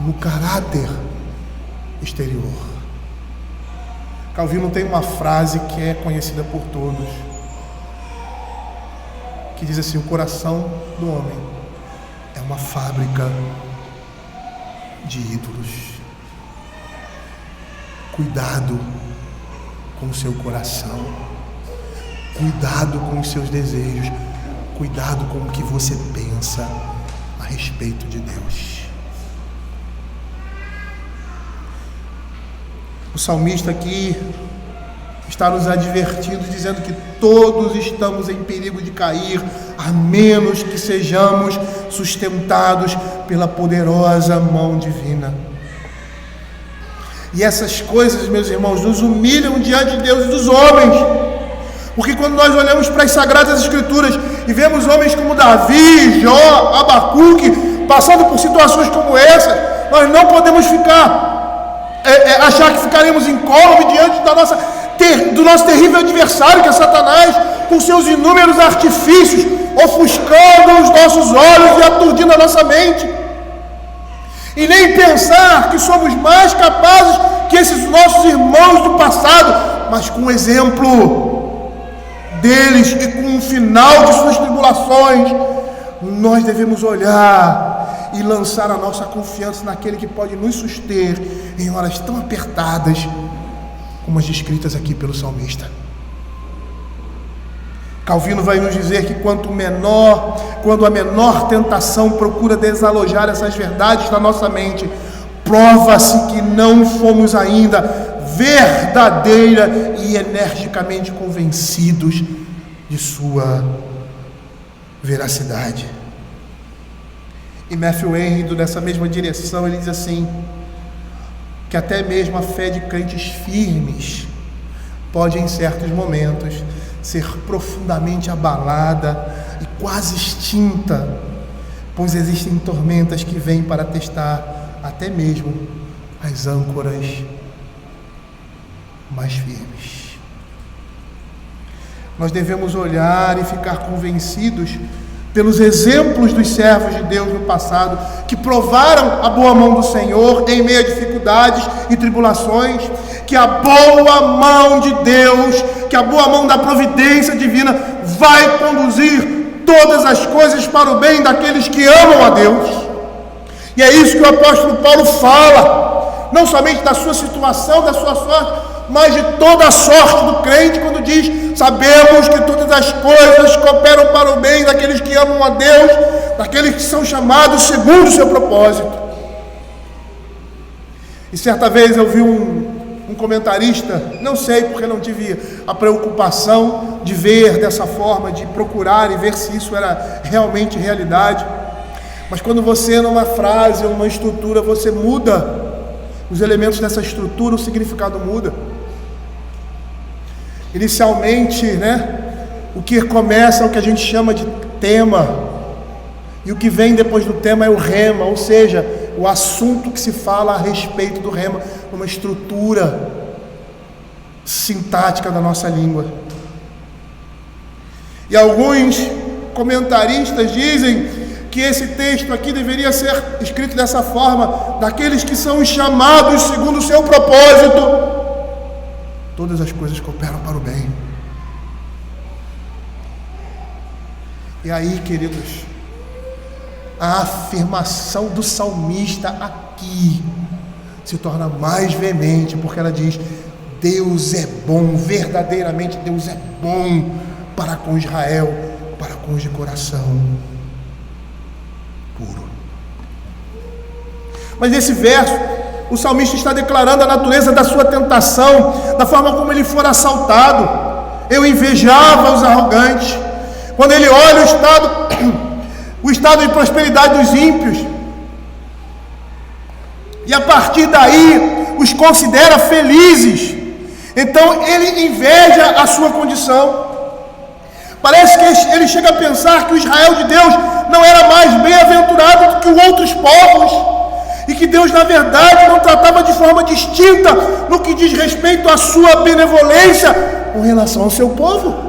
S1: no caráter exterior. Calvino tem uma frase que é conhecida por todos, que diz assim: o coração do homem é uma fábrica de ídolos. Cuidado com o seu coração, cuidado com os seus desejos, cuidado com o que você pensa a respeito de Deus. O salmista aqui está nos advertindo, dizendo que todos estamos em perigo de cair, a menos que sejamos sustentados pela poderosa mão divina. E essas coisas, meus irmãos, nos humilham diante de Deus e dos homens. Porque quando nós olhamos para as Sagradas Escrituras e vemos homens como Davi, Jó, Abacuque, passando por situações como essas, nós não podemos achar que ficaremos incólumes diante do nosso terrível adversário, que é Satanás, com seus inúmeros artifícios, ofuscando os nossos olhos e aturdindo a nossa mente. E nem pensar que somos mais capazes que esses nossos irmãos do passado, mas com o exemplo deles e com o final de suas tribulações, nós devemos olhar e lançar a nossa confiança naquele que pode nos suster em horas tão apertadas como as descritas aqui pelo salmista. Calvino vai nos dizer que quando a menor tentação procura desalojar essas verdades da nossa mente, prova-se que não fomos ainda verdadeira e energicamente convencidos de sua veracidade. E Matthew Henry, indo nessa mesma direção, ele diz assim, que até mesmo a fé de crentes firmes pode em certos momentos ser profundamente abalada e quase extinta, pois existem tormentas que vêm para testar até mesmo as âncoras mais firmes. Nós devemos olhar e ficar convencidos pelos exemplos dos servos de Deus no passado, que provaram a boa mão do Senhor em meio a dificuldades e tribulações, que a boa mão de Deus, que a boa mão da providência divina vai conduzir todas as coisas para o bem daqueles que amam a Deus. E é isso que o apóstolo Paulo fala, não somente da sua situação, da sua sorte, mas de toda a sorte do crente, quando diz: sabemos que todas as coisas cooperam para o bem daqueles que amam a Deus, daqueles que são chamados segundo o seu propósito. E certa vez eu vi um comentarista, não sei porque não tive a preocupação de ver dessa forma, de procurar e ver se isso era realmente realidade, mas quando você numa frase ou uma estrutura, você muda os elementos dessa estrutura, o significado muda. Inicialmente, o que começa é o que a gente chama de tema, E o que vem depois do tema é o rema, ou seja, o assunto que se fala a respeito do rema, uma estrutura sintática da nossa língua. E alguns comentaristas dizem que esse texto aqui deveria ser escrito dessa forma: daqueles que são chamados segundo o seu propósito, todas as coisas cooperam para o bem. E aí, queridos, a afirmação do salmista aqui se torna mais veemente, porque ela diz: Deus é bom, verdadeiramente Deus é bom para com Israel, para com os de coração puro. Mas nesse verso, o salmista está declarando a natureza da sua tentação, da forma como ele for assaltado. Eu invejava os arrogantes. Quando ele olha o estado de prosperidade dos ímpios, e a partir daí os considera felizes, então ele inveja a sua condição. Parece que ele chega a pensar que o Israel de Deus não era mais bem-aventurado do que outros povos, e que Deus, na verdade, não tratava de forma distinta no que diz respeito à sua benevolência com relação ao seu povo.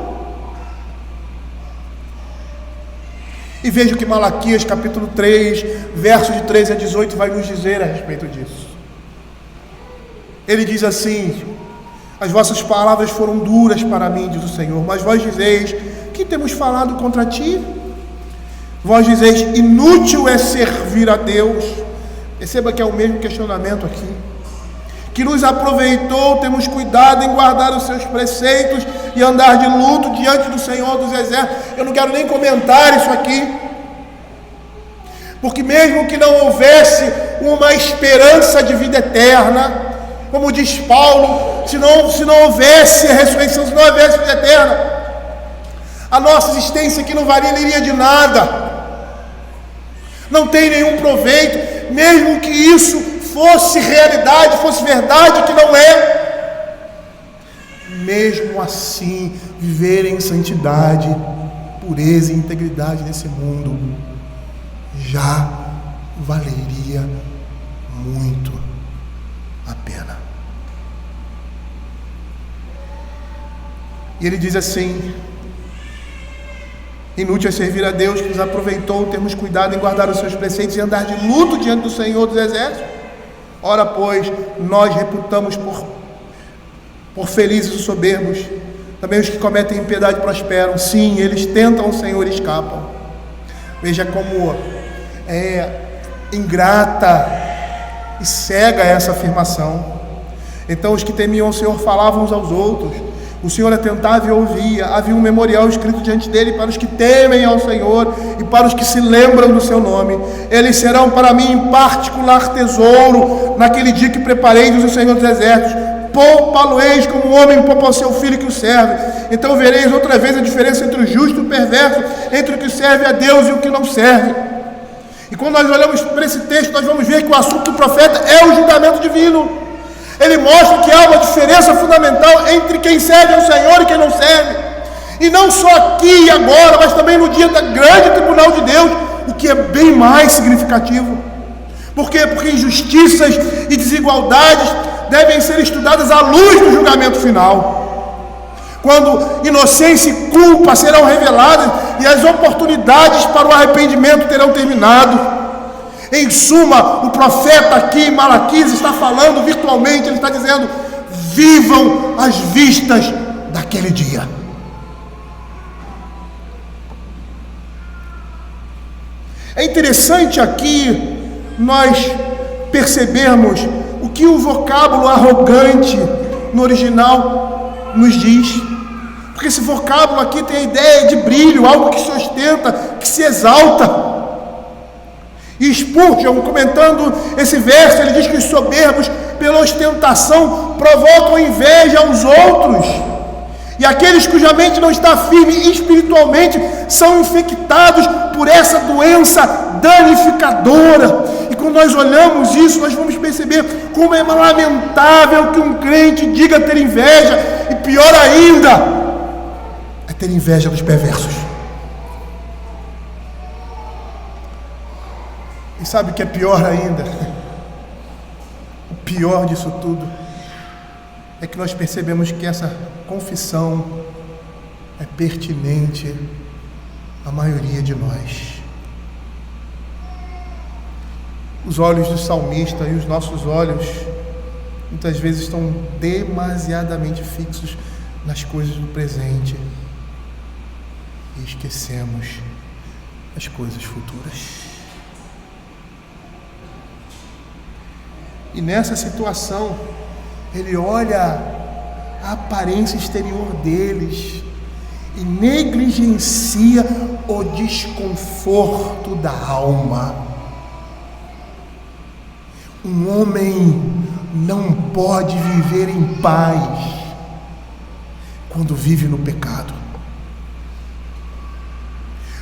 S1: E veja o que Malaquias capítulo 3, versos de 13 a 18 vai nos dizer a respeito disso. Ele diz assim: as vossas palavras foram duras para mim, diz o Senhor, mas vós dizeis: que temos falado contra ti? Vós dizeis: inútil é servir a Deus. Perceba que é o mesmo questionamento aqui. Que nos aproveitou, temos cuidado em guardar os seus preceitos e andar de luto diante do Senhor dos Exércitos. Eu não quero nem comentar isso aqui, porque mesmo que não houvesse uma esperança de vida eterna, como diz Paulo, se não houvesse a ressurreição, se não houvesse vida eterna, a nossa existência aqui não valeria de nada, não tem nenhum proveito, mesmo que isso fosse realidade, fosse verdade, que não é. Mesmo assim, viver em santidade, pureza e integridade nesse mundo já valeria muito a pena. E ele diz assim: inútil é servir a Deus, que nos aproveitou termos cuidado em guardar os seus preceitos e andar de luto diante do Senhor dos Exércitos. Ora, pois, nós reputamos por felizes os soberbos, também os que cometem impiedade prosperam. Sim, eles tentam o Senhor e escapam. Veja como é ingrata e cega essa afirmação. Então os que temiam o Senhor falavam uns aos outros, o Senhor atentava e ouvia. Havia um memorial escrito diante dele para os que temem ao Senhor e para os que se lembram do seu nome. Eles serão para mim em particular tesouro naquele dia que preparei, diz o Senhor dos Exércitos. Poupa-lo-eis como um homem poupa ao seu filho que o serve. Então vereis outra vez a diferença entre o justo e o perverso, entre o que serve a Deus e o que não serve. E quando nós olhamos para esse texto, nós vamos ver que o assunto do profeta é o julgamento divino. Ele mostra que há uma diferença fundamental entre quem serve ao Senhor e quem não serve. E não só aqui e agora, mas também no dia do grande tribunal de Deus, o que é bem mais significativo. Por quê? Porque injustiças e desigualdades devem ser estudadas à luz do julgamento final, quando inocência e culpa serão reveladas e as oportunidades para o arrependimento terão terminado. Em suma, o profeta aqui em Malaquias está falando virtualmente, ele está dizendo: vivam as vistas daquele dia. É interessante aqui nós percebermos o que o vocábulo arrogante no original nos diz, porque esse vocábulo aqui tem a ideia de brilho, algo que se ostenta, que se exalta. E Spurgeon, comentando esse verso, ele diz que os soberbos, pela ostentação, provocam inveja aos outros, e aqueles cuja mente não está firme espiritualmente são infectados por essa doença danificadora. E quando nós olhamos isso, nós vamos perceber como é lamentável que um crente diga ter inveja, e pior ainda, é ter inveja dos perversos. sabe o que é pior ainda? O pior disso tudo é que nós percebemos que essa confissão é pertinente à maioria de nós. Os olhos do salmista e os nossos olhos muitas vezes estão demasiadamente fixos nas coisas do presente e esquecemos as coisas futuras. E nessa situação, ele olha a aparência exterior deles e negligencia o desconforto da alma. Um homem não pode viver em paz quando vive no pecado.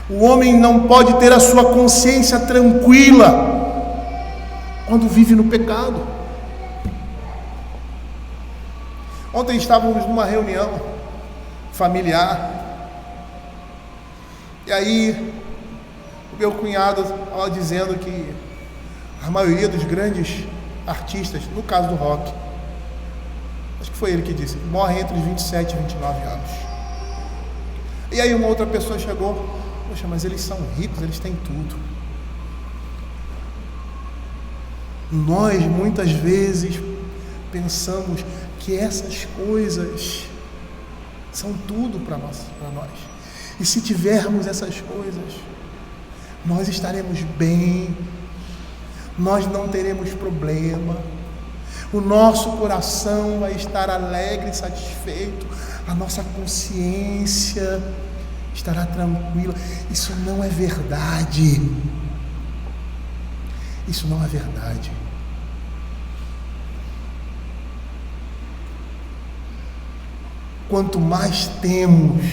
S1: O homem não pode ter a sua consciência tranquila quando vive no pecado. Ontem estávamos numa reunião familiar, e aí o meu cunhado estava dizendo que a maioria dos grandes artistas, no caso do rock, acho que foi ele que disse, morre entre os 27 e 29 anos. E aí uma outra pessoa chegou, poxa, mas eles são ricos, eles têm tudo. Nós muitas vezes pensamos que essas coisas são tudo para nós. E se tivermos essas coisas, nós estaremos bem, nós não teremos problema, o nosso coração vai estar alegre e satisfeito, a nossa consciência estará tranquila. Isso não é verdade. Isso não é verdade. Quanto mais temos,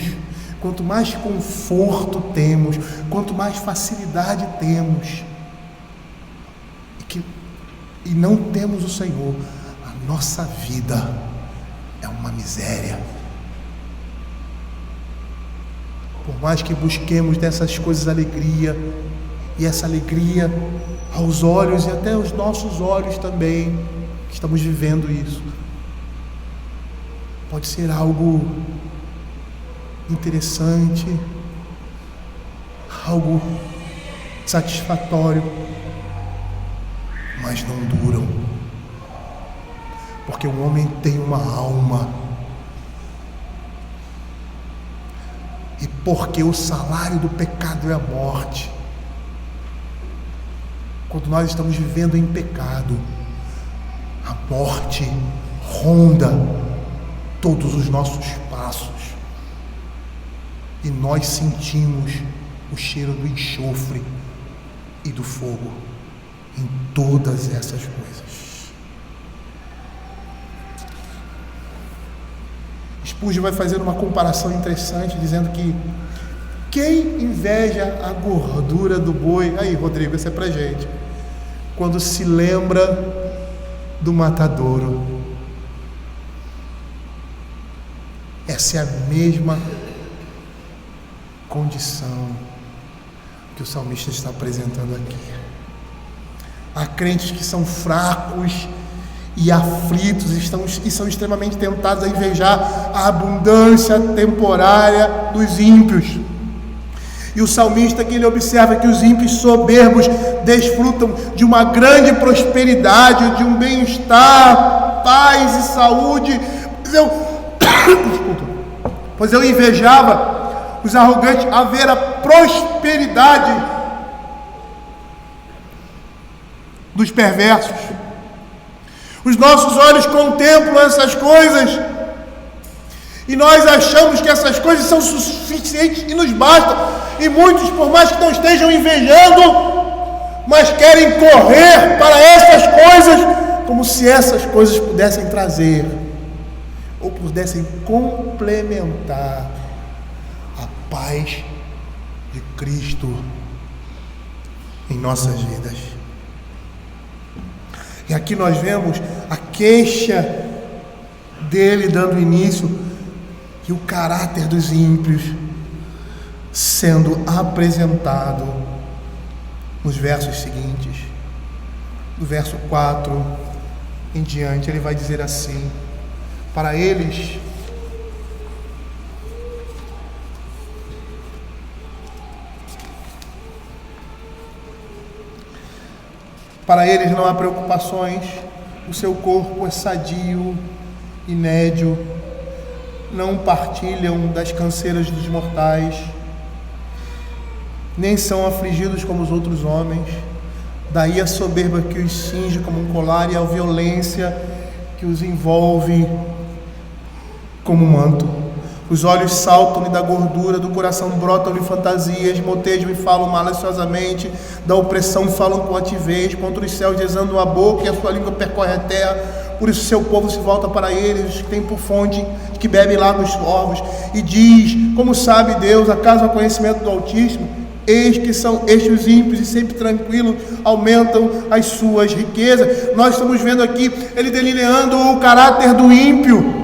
S1: quanto mais conforto temos, quanto mais facilidade temos, e não temos o Senhor, a nossa vida é uma miséria. Por mais que busquemos dessas coisas alegria, e essa alegria aos olhos e até aos nossos olhos também, que estamos vivendo isso, pode ser algo interessante, algo satisfatório, mas não duram, porque o homem tem uma alma, e porque o salário do pecado é a morte. Quando nós estamos vivendo em pecado, a morte ronda todos os nossos passos, e nós sentimos o cheiro do enxofre e do fogo em todas essas coisas. Spurgeon vai fazer uma comparação interessante, dizendo que quem inveja a gordura do boi, aí Rodrigo, isso é pra gente, quando se lembra do matadouro. Essa é a mesma condição que o salmista está apresentando aqui. Há crentes que são fracos e aflitos e são extremamente tentados a invejar a abundância temporária dos ímpios. E o salmista, que ele observa que os ímpios soberbos desfrutam de uma grande prosperidade, de um bem-estar, paz e saúde. Pois eu invejava os arrogantes a ver a prosperidade dos perversos. Os nossos olhos contemplam essas coisas e nós achamos que essas coisas são suficientes e nos bastam. E muitos, por mais que não estejam invejando, mas querem correr para essas coisas, como se essas coisas pudessem trazer ou pudessem complementar a paz de Cristo em nossas vidas. E aqui nós vemos a queixa dele dando início e o caráter dos ímpios sendo apresentado nos versos seguintes, do verso 4 em diante, ele vai dizer assim: para eles não há preocupações, o seu corpo é sadio e nédio, não partilham das canseiras dos mortais, nem são afligidos como os outros homens. Daí a soberba que os cinge como um colar e a violência que os envolve como um manto. Os olhos saltam-lhe da gordura, do coração brotam-lhe fantasias, motejam e falam maliciosamente, da opressão falam com altivez, contra os céus desandam a boca e a sua língua percorre a terra. Por isso seu povo se volta para eles, que tem por fonte, que bebe lágrimas corvos, e diz: como sabe Deus, acaso há conhecimento do Altíssimo? Eis que são estes os ímpios e sempre tranquilos aumentam as suas riquezas. Nós estamos vendo aqui ele delineando o caráter do ímpio.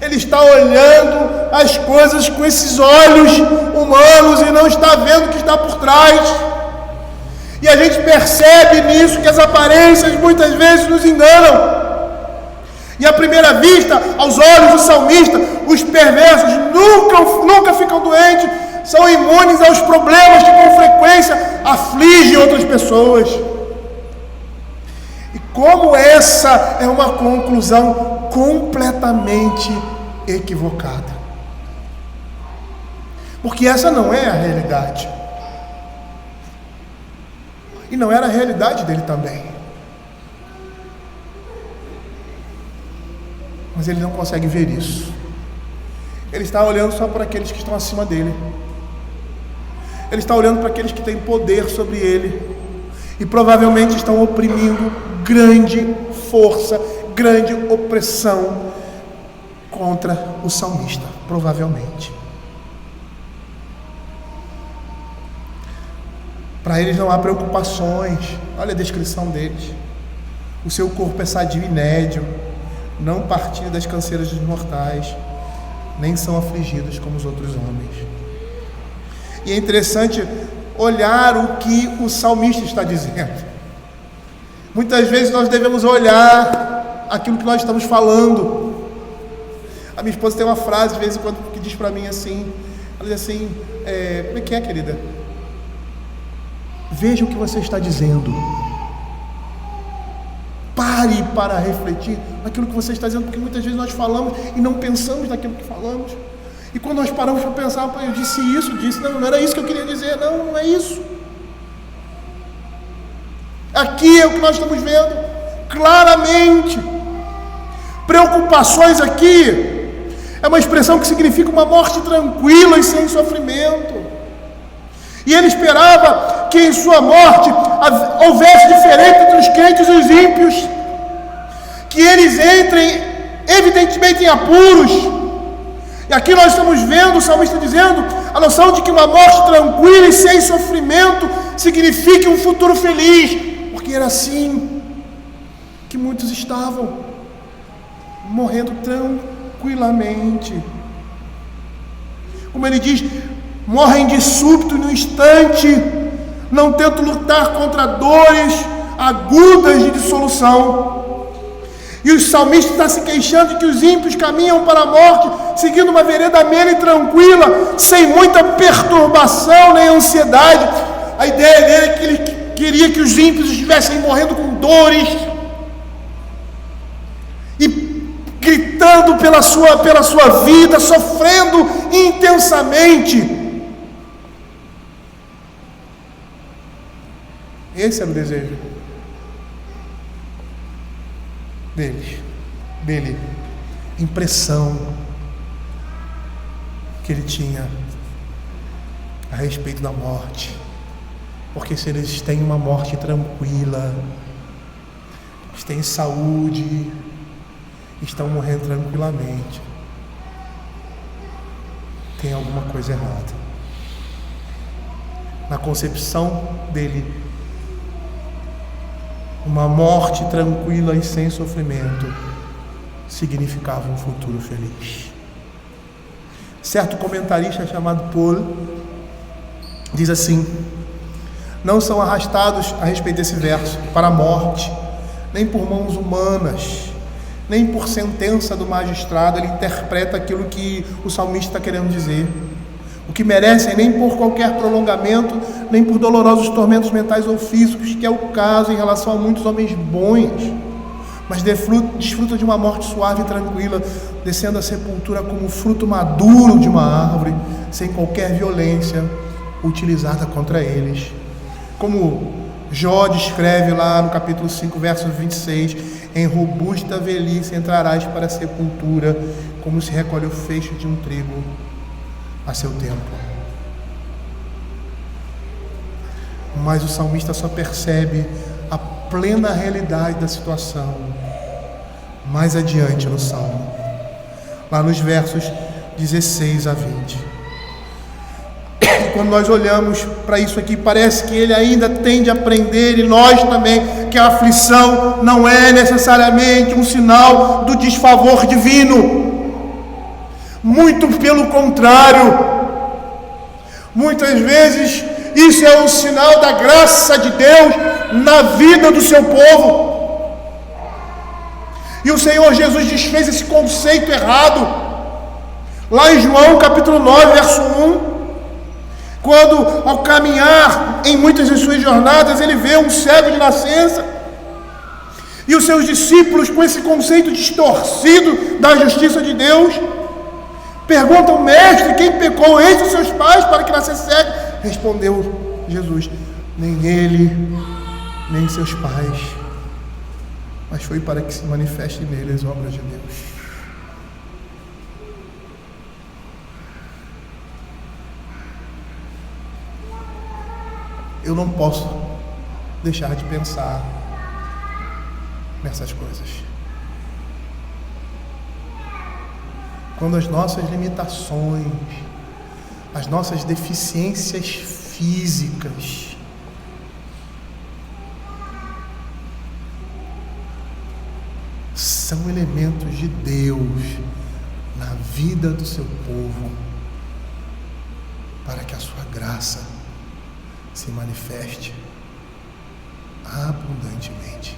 S1: Ele está olhando as coisas com esses olhos humanos e não está vendo o que está por trás. E a gente percebe nisso que as aparências muitas vezes nos enganam. E à primeira vista, aos olhos do salmista, os perversos nunca ficam doentes, são imunes aos problemas que com frequência afligem outras pessoas. E como essa é uma conclusão completamente equivocada, porque essa não é a realidade, e não era a realidade dele também, mas ele não consegue ver isso. Ele está olhando só para aqueles que estão acima dele, ele está olhando para aqueles que têm poder sobre ele e provavelmente estão oprimindo grande força, grande opressão contra o salmista, provavelmente. Para eles não há preocupações. Olha a descrição deles: o seu corpo é sadio e nédio, não partilha das canseiras dos mortais, nem são afligidos como os outros homens. E é interessante olhar o que o salmista está dizendo. Muitas vezes nós devemos olhar aquilo que nós estamos falando. A minha esposa tem uma frase de vez em quando que diz para mim assim, ela diz assim, como é que é, querida? Veja o que você está dizendo. Pare para refletir naquilo que você está dizendo, porque muitas vezes nós falamos e não pensamos naquilo que falamos. E quando nós paramos para pensar, eu disse isso, não era isso que eu queria dizer, não é isso. Aqui é o que nós estamos vendo claramente. Preocupações aqui é uma expressão que significa uma morte tranquila e sem sofrimento. E ele esperava que em sua morte houvesse diferença entre os crentes e os ímpios, que eles entrem evidentemente em apuros. E aqui nós estamos vendo o salmista dizendo a noção de que uma morte tranquila e sem sofrimento significa um futuro feliz. Porque era assim que muitos estavam, morrendo tranquilamente. Como ele diz, morrem de súbito no instante, não tentam lutar contra dores agudas de dissolução. E o salmista está se queixando de que os ímpios caminham para a morte, seguindo uma vereda amena e tranquila, sem muita perturbação nem ansiedade. A ideia dele é que ele queria que os ímpios estivessem morrendo com dores e gritando pela sua vida, sofrendo intensamente. Esse era o desejo dele, impressão que ele tinha a respeito da morte. Porque se eles têm uma morte tranquila, eles têm saúde, estão morrendo tranquilamente, tem alguma coisa errada. Na concepção dele, uma morte tranquila e sem sofrimento significava um futuro feliz. Certo comentarista chamado Paul diz assim: não são arrastados, a respeito desse verso, para a morte, nem por mãos humanas, nem por sentença do magistrado. Ele interpreta aquilo que o salmista está querendo dizer. O que merecem nem por qualquer prolongamento, nem por dolorosos tormentos mentais ou físicos, que é o caso em relação a muitos homens bons, mas desfruta de uma morte suave e tranquila, descendo à sepultura como fruto maduro de uma árvore, sem qualquer violência utilizada contra eles. Como Jó descreve lá no capítulo 5, verso 26, em robusta velhice entrarás para a sepultura, como se recolhe o feixe de um trigo a seu tempo. Mas o salmista só percebe a plena realidade da situação mais adiante no Salmo, lá nos versos 16 a 20. E quando nós olhamos para isso aqui, parece que ele ainda tem de aprender, e nós também, que a aflição não é necessariamente um sinal do desfavor divino. Muito pelo contrário, muitas vezes isso é um sinal da graça de Deus na vida do seu povo. E o Senhor Jesus desfez esse conceito errado lá em João capítulo 9, verso 1, quando ao caminhar em muitas de suas jornadas ele vê um cego de nascença, e os seus discípulos, com esse conceito distorcido da justiça de Deus, perguntam: mestre, quem pecou, eles ou seus pais, para que nascesse cego? Respondeu Jesus: nem ele, nem seus pais, mas foi para que se manifeste nele as obras de Deus. Eu não posso deixar de pensar nessas coisas. Quando as nossas limitações, as nossas deficiências físicas são elementos de Deus na vida do seu povo, para que a sua graça se manifeste abundantemente.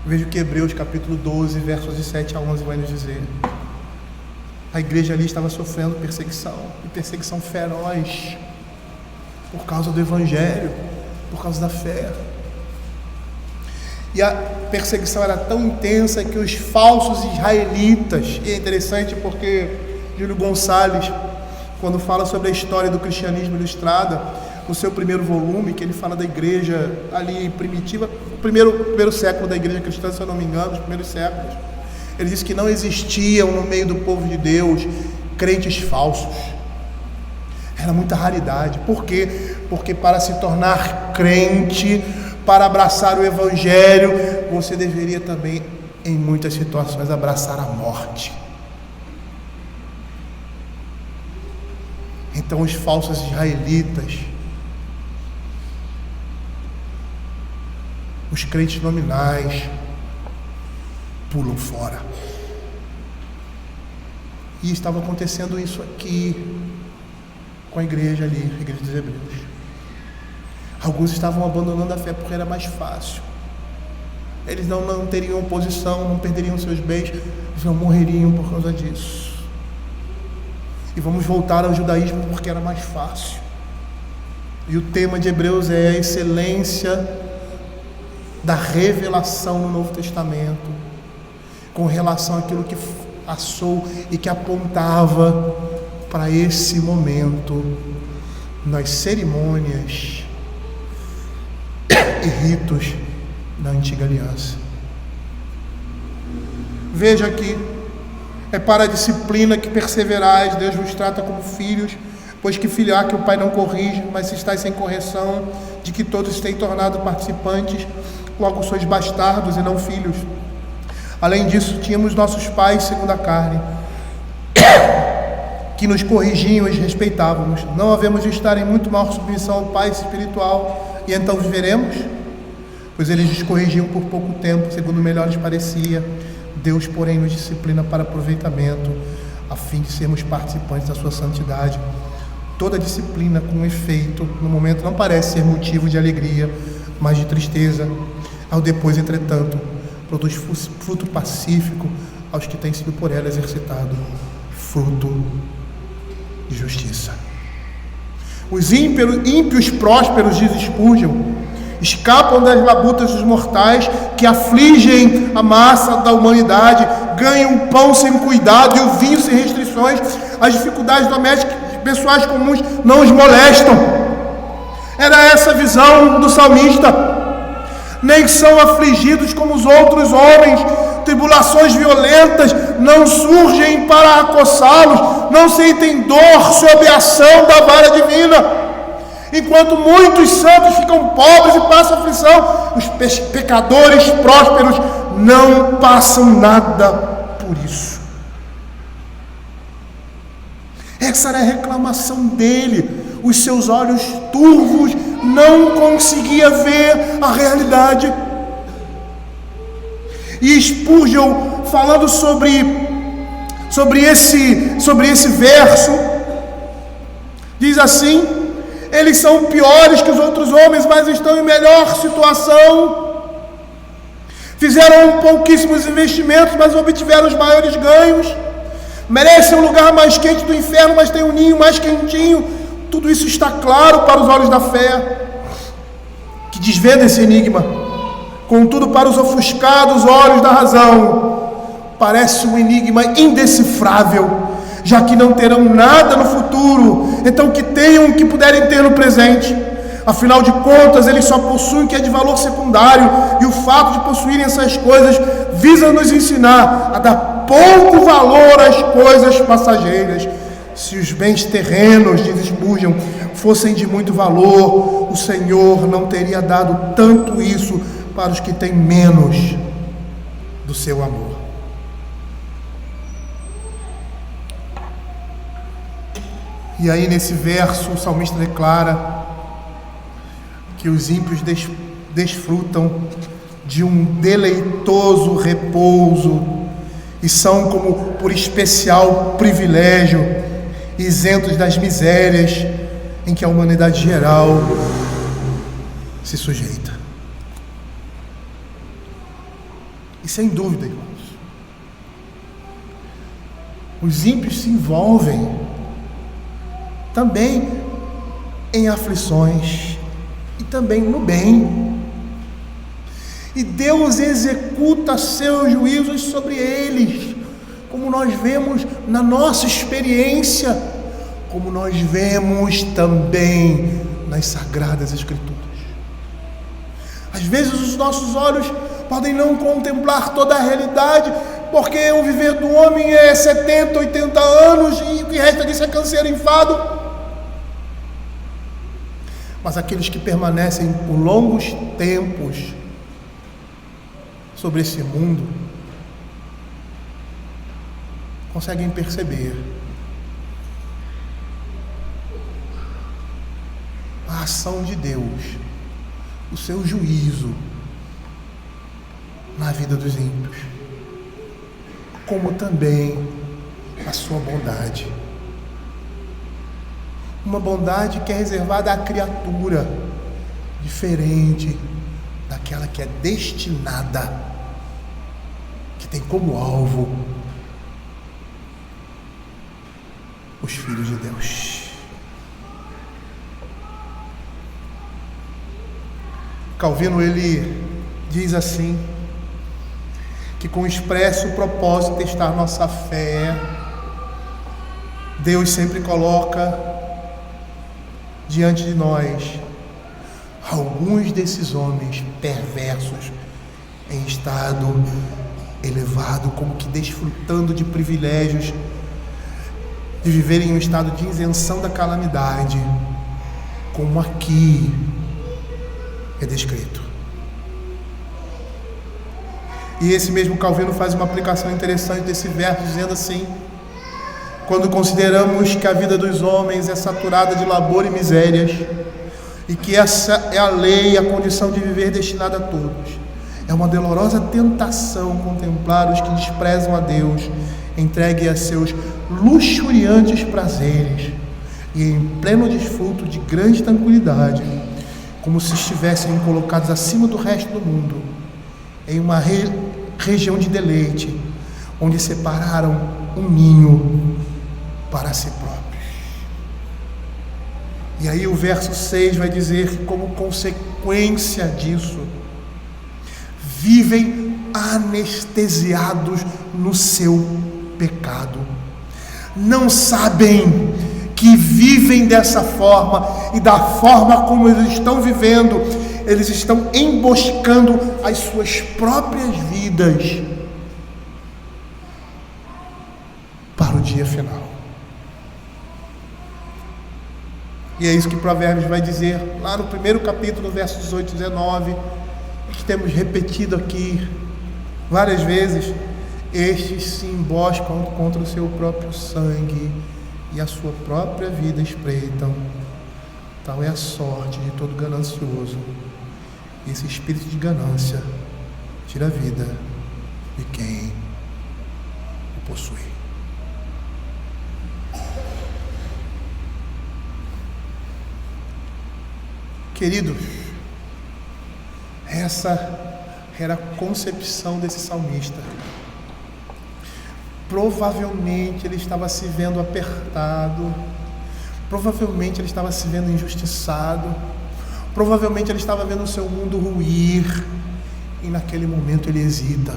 S1: Veja que Hebreus capítulo 12, versos de 7 a 11 vai nos dizer. A igreja ali estava sofrendo perseguição, e perseguição feroz, por causa do evangelho, por causa da fé. E a perseguição era tão intensa que os falsos israelitas, e é interessante porque Júlio Gonçalves, quando fala sobre a história do cristianismo ilustrada, no seu primeiro volume, que ele fala da igreja ali primitiva, o primeiro século da igreja cristã, se eu não me engano, os primeiros séculos, ele diz que não existiam no meio do povo de Deus crentes falsos. Era muita raridade. Por quê? Porque para se tornar crente, para abraçar o evangelho, você deveria também, em muitas situações, abraçar a morte. Então os falsos israelitas, os crentes nominais, pulam fora. E estava acontecendo isso aqui com a igreja ali, a igreja dos Hebreus. Alguns estavam abandonando a fé porque era mais fácil. Eles não teriam oposição, não perderiam seus bens, eles não morreriam por causa disso. E vamos voltar ao judaísmo porque era mais fácil. E o tema de Hebreus é a excelência da revelação no Novo Testamento, com relação àquilo que passou e que apontava para esse momento nas cerimônias e ritos da antiga aliança. Veja aqui: é para a disciplina que perseverais, Deus vos trata como filhos, pois que filho há que o pai não corrige, mas se estáis sem correção, de que todos têm tornado participantes, logo sois bastardos e não filhos. Além disso, tínhamos nossos pais segundo a carne, que nos corrigiam e os respeitávamos. Não havemos de estar em muito maior submissão ao Pai espiritual, e então viveremos? Pois eles nos corrigiam por pouco tempo, segundo melhor lhes parecia, Deus, porém, nos disciplina para aproveitamento, a fim de sermos participantes da sua santidade. Toda disciplina com efeito, no momento, não parece ser motivo de alegria, mas de tristeza. Ao depois, entretanto, produz fruto pacífico aos que têm sido por ela exercitado, fruto de justiça. Os ímpios prósperos, diz Spurgeon, escapam das labutas dos mortais que afligem a massa da humanidade, ganham o pão sem cuidado e o vinho sem restrições. As dificuldades domésticas pessoais comuns não os molestam. Era essa a visão do salmista. Nem são afligidos como os outros homens. Tribulações violentas não surgem para acossá-los, não sentem dor sob a ação da vara divina. Enquanto muitos santos ficam pobres e passam aflição, os pecadores prósperos não passam nada por isso. Essa era a reclamação dele. Os seus olhos turvos não conseguiam ver a realidade. E Spurgeon, falando sobre esse verso, diz assim: eles são piores que os outros homens, mas estão em melhor situação. Fizeram pouquíssimos investimentos, mas obtiveram os maiores ganhos. Merecem um lugar mais quente do inferno, mas têm um ninho mais quentinho. Tudo isso está claro para os olhos da fé, que desvenda esse enigma. Contudo, para os ofuscados olhos da razão, parece um enigma indecifrável, já que não terão nada no futuro, então que tenham o que puderem ter no presente. Afinal de contas, eles só possuem o que é de valor secundário, e o fato de possuírem essas coisas visa nos ensinar a dar pouco valor às coisas passageiras. Se os bens terrenos, diz Spurgeon, fossem de muito valor, o Senhor não teria dado tanto isso para os que têm menos do seu amor. E aí, nesse verso, o salmista declara que os ímpios desfrutam de um deleitoso repouso e são, como por especial privilégio, isentos das misérias em que a humanidade geral se sujeita. E sem dúvida, irmãos, os ímpios se envolvem também em aflições e também no bem. E Deus executa seus juízos sobre eles, como nós vemos na nossa experiência, como nós vemos também nas Sagradas Escrituras. Às vezes os nossos olhos podem não contemplar toda a realidade, porque o viver do homem é 70, 80 anos e o que resta disso é canseiro e enfado. Mas aqueles que permanecem por longos tempos sobre esse mundo conseguem perceber a ação de Deus, o seu juízo na vida dos ímpios, como também a sua bondade. Uma bondade que é reservada à criatura, diferente daquela que é destinada, que tem como alvo os filhos de Deus. Calvino, ele diz assim, que com o expresso propósito de testar nossa fé, Deus sempre coloca diante de nós alguns desses homens perversos em estado elevado, como que desfrutando de privilégios, de viverem em um estado de isenção da calamidade, como aqui é descrito. E esse mesmo Calvino faz uma aplicação interessante desse verso, dizendo assim: quando consideramos que a vida dos homens é saturada de labor e misérias, e que essa é a lei, a condição de viver destinada a todos, É uma dolorosa tentação contemplar os que desprezam a Deus, entregue a seus luxuriantes prazeres e em pleno desfruto de grande tranquilidade, como se estivessem colocados acima do resto do mundo, em uma região de deleite, onde separaram um ninho para si próprios. E aí o verso 6 vai dizer que, como consequência disso, vivem anestesiados no seu pecado. Não sabem que vivem dessa forma, e da forma como eles estão vivendo, eles estão emboscando as suas próprias vidas para o dia final. E é isso que Provérbios vai dizer lá no primeiro capítulo, versos 18 e 19, que temos repetido aqui várias vezes. Estes se emboscam contra o seu próprio sangue e a sua própria vida espreitam. Tal é a sorte de todo ganancioso. Esse espírito de ganância tira a vida de quem o possui. Queridos, essa era a concepção desse salmista. Provavelmente ele estava se vendo apertado, provavelmente ele estava se vendo injustiçado, provavelmente ele estava vendo o seu mundo ruir, e naquele momento ele hesita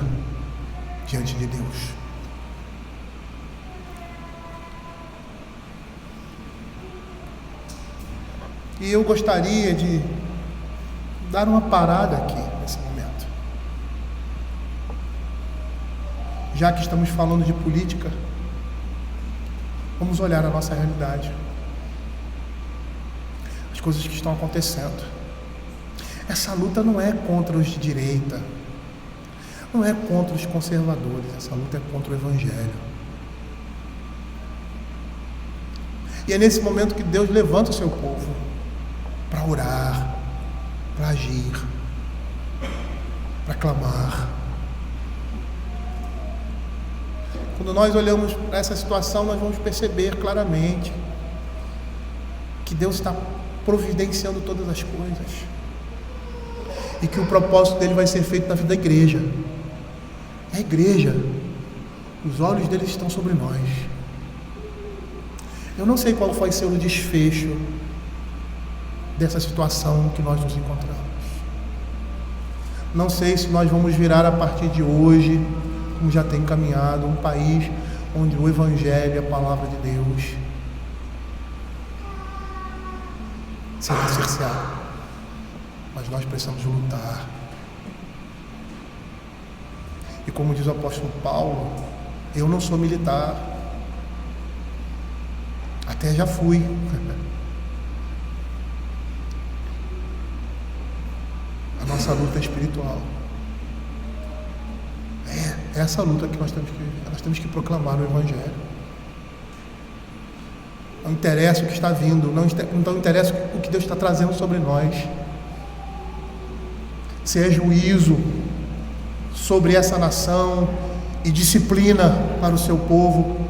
S1: diante de Deus. E eu gostaria de dar uma parada aqui nesse momento. Já que estamos falando de política, vamos olhar a nossa realidade, as coisas que estão acontecendo. Essa luta não é contra os de direita, não é contra os conservadores, essa luta é contra o Evangelho. E é nesse momento que Deus levanta o seu povo para orar, para agir, para clamar. Quando nós olhamos para essa situação, nós vamos perceber claramente que Deus está providenciando todas as coisas e que o propósito dele vai ser feito na vida da igreja. É a igreja, os olhos dele estão sobre nós. Eu não sei qual vai ser o desfecho dessa situação que nós nos encontramos. Não sei se nós vamos virar a partir de hoje, como já tem caminhado, um país onde o Evangelho e a Palavra de Deus será cerceado. Mas nós precisamos lutar. E como diz o apóstolo Paulo, eu não sou militar, até já fui. A nossa luta é espiritual. É essa luta que nós temos que proclamar no Evangelho. Não interessa o que está vindo, não interessa o que Deus está trazendo sobre nós. Se é juízo sobre essa nação e disciplina para o seu povo,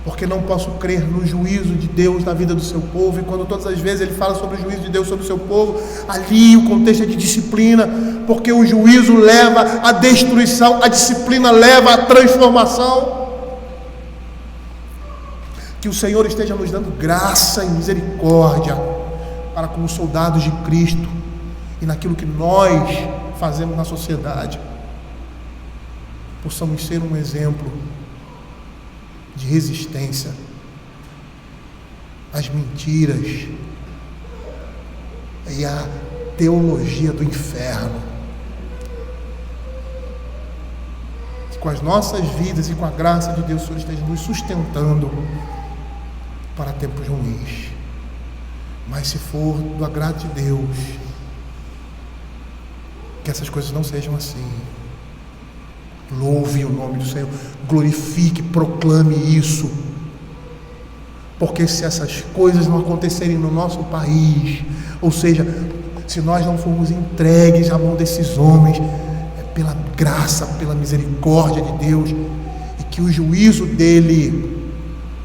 S1: porque não posso crer no juízo de Deus na vida do seu povo. E quando todas as vezes ele fala sobre o juízo de Deus sobre o seu povo, ali o contexto é de disciplina, porque o juízo leva à destruição, a disciplina leva à transformação. Que o Senhor esteja nos dando graça e misericórdia para, como soldados de Cristo e naquilo que nós fazemos na sociedade, possamos ser um exemplo de resistência às mentiras e à teologia do inferno. Que com as nossas vidas e com a graça de Deus, o Senhor esteja nos sustentando para tempos ruins. Mas se for do agrado de Deus, que essas coisas não sejam assim. Louve o nome do Senhor, glorifique, proclame isso, porque se essas coisas não acontecerem no nosso país, ou seja, se nós não formos entregues à mão desses homens, graça, pela misericórdia de Deus, e que o juízo dele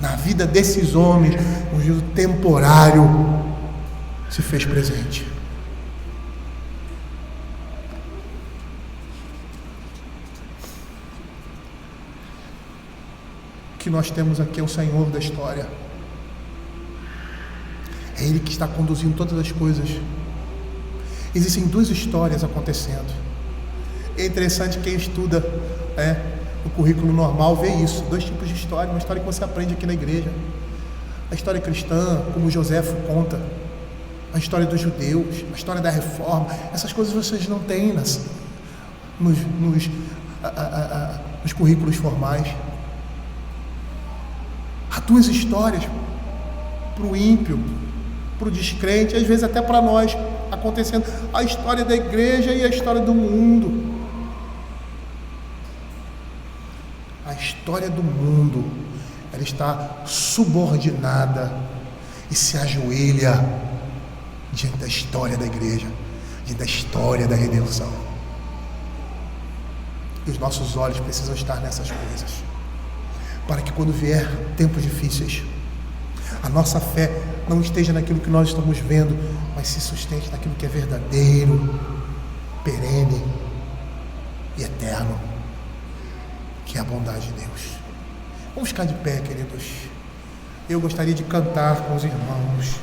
S1: na vida desses homens, um juízo temporário, se fez presente. O que nós temos aqui é o Senhor da história. É Ele que está conduzindo todas as coisas. Existem duas histórias acontecendo. É interessante, quem estuda no currículo normal vê isso. Dois tipos de história. Uma história que você aprende aqui na igreja. A história cristã, como Joséfo conta. A história dos judeus. A história da reforma. Essas coisas vocês não têm nos currículos formais. Há duas histórias para o ímpio, para o descrente, às vezes até para nós, acontecendo. A história da igreja e a história do mundo. A história do mundo, ela está subordinada e se ajoelha diante da história da igreja, diante da história da redenção. E os nossos olhos precisam estar nessas coisas, para que quando vier tempos difíceis, a nossa fé não esteja naquilo que nós estamos vendo, mas se sustente naquilo que é verdadeiro, perene e eterno, que é a bondade de Deus. Vamos ficar de pé, queridos. Eu gostaria de cantar com os irmãos.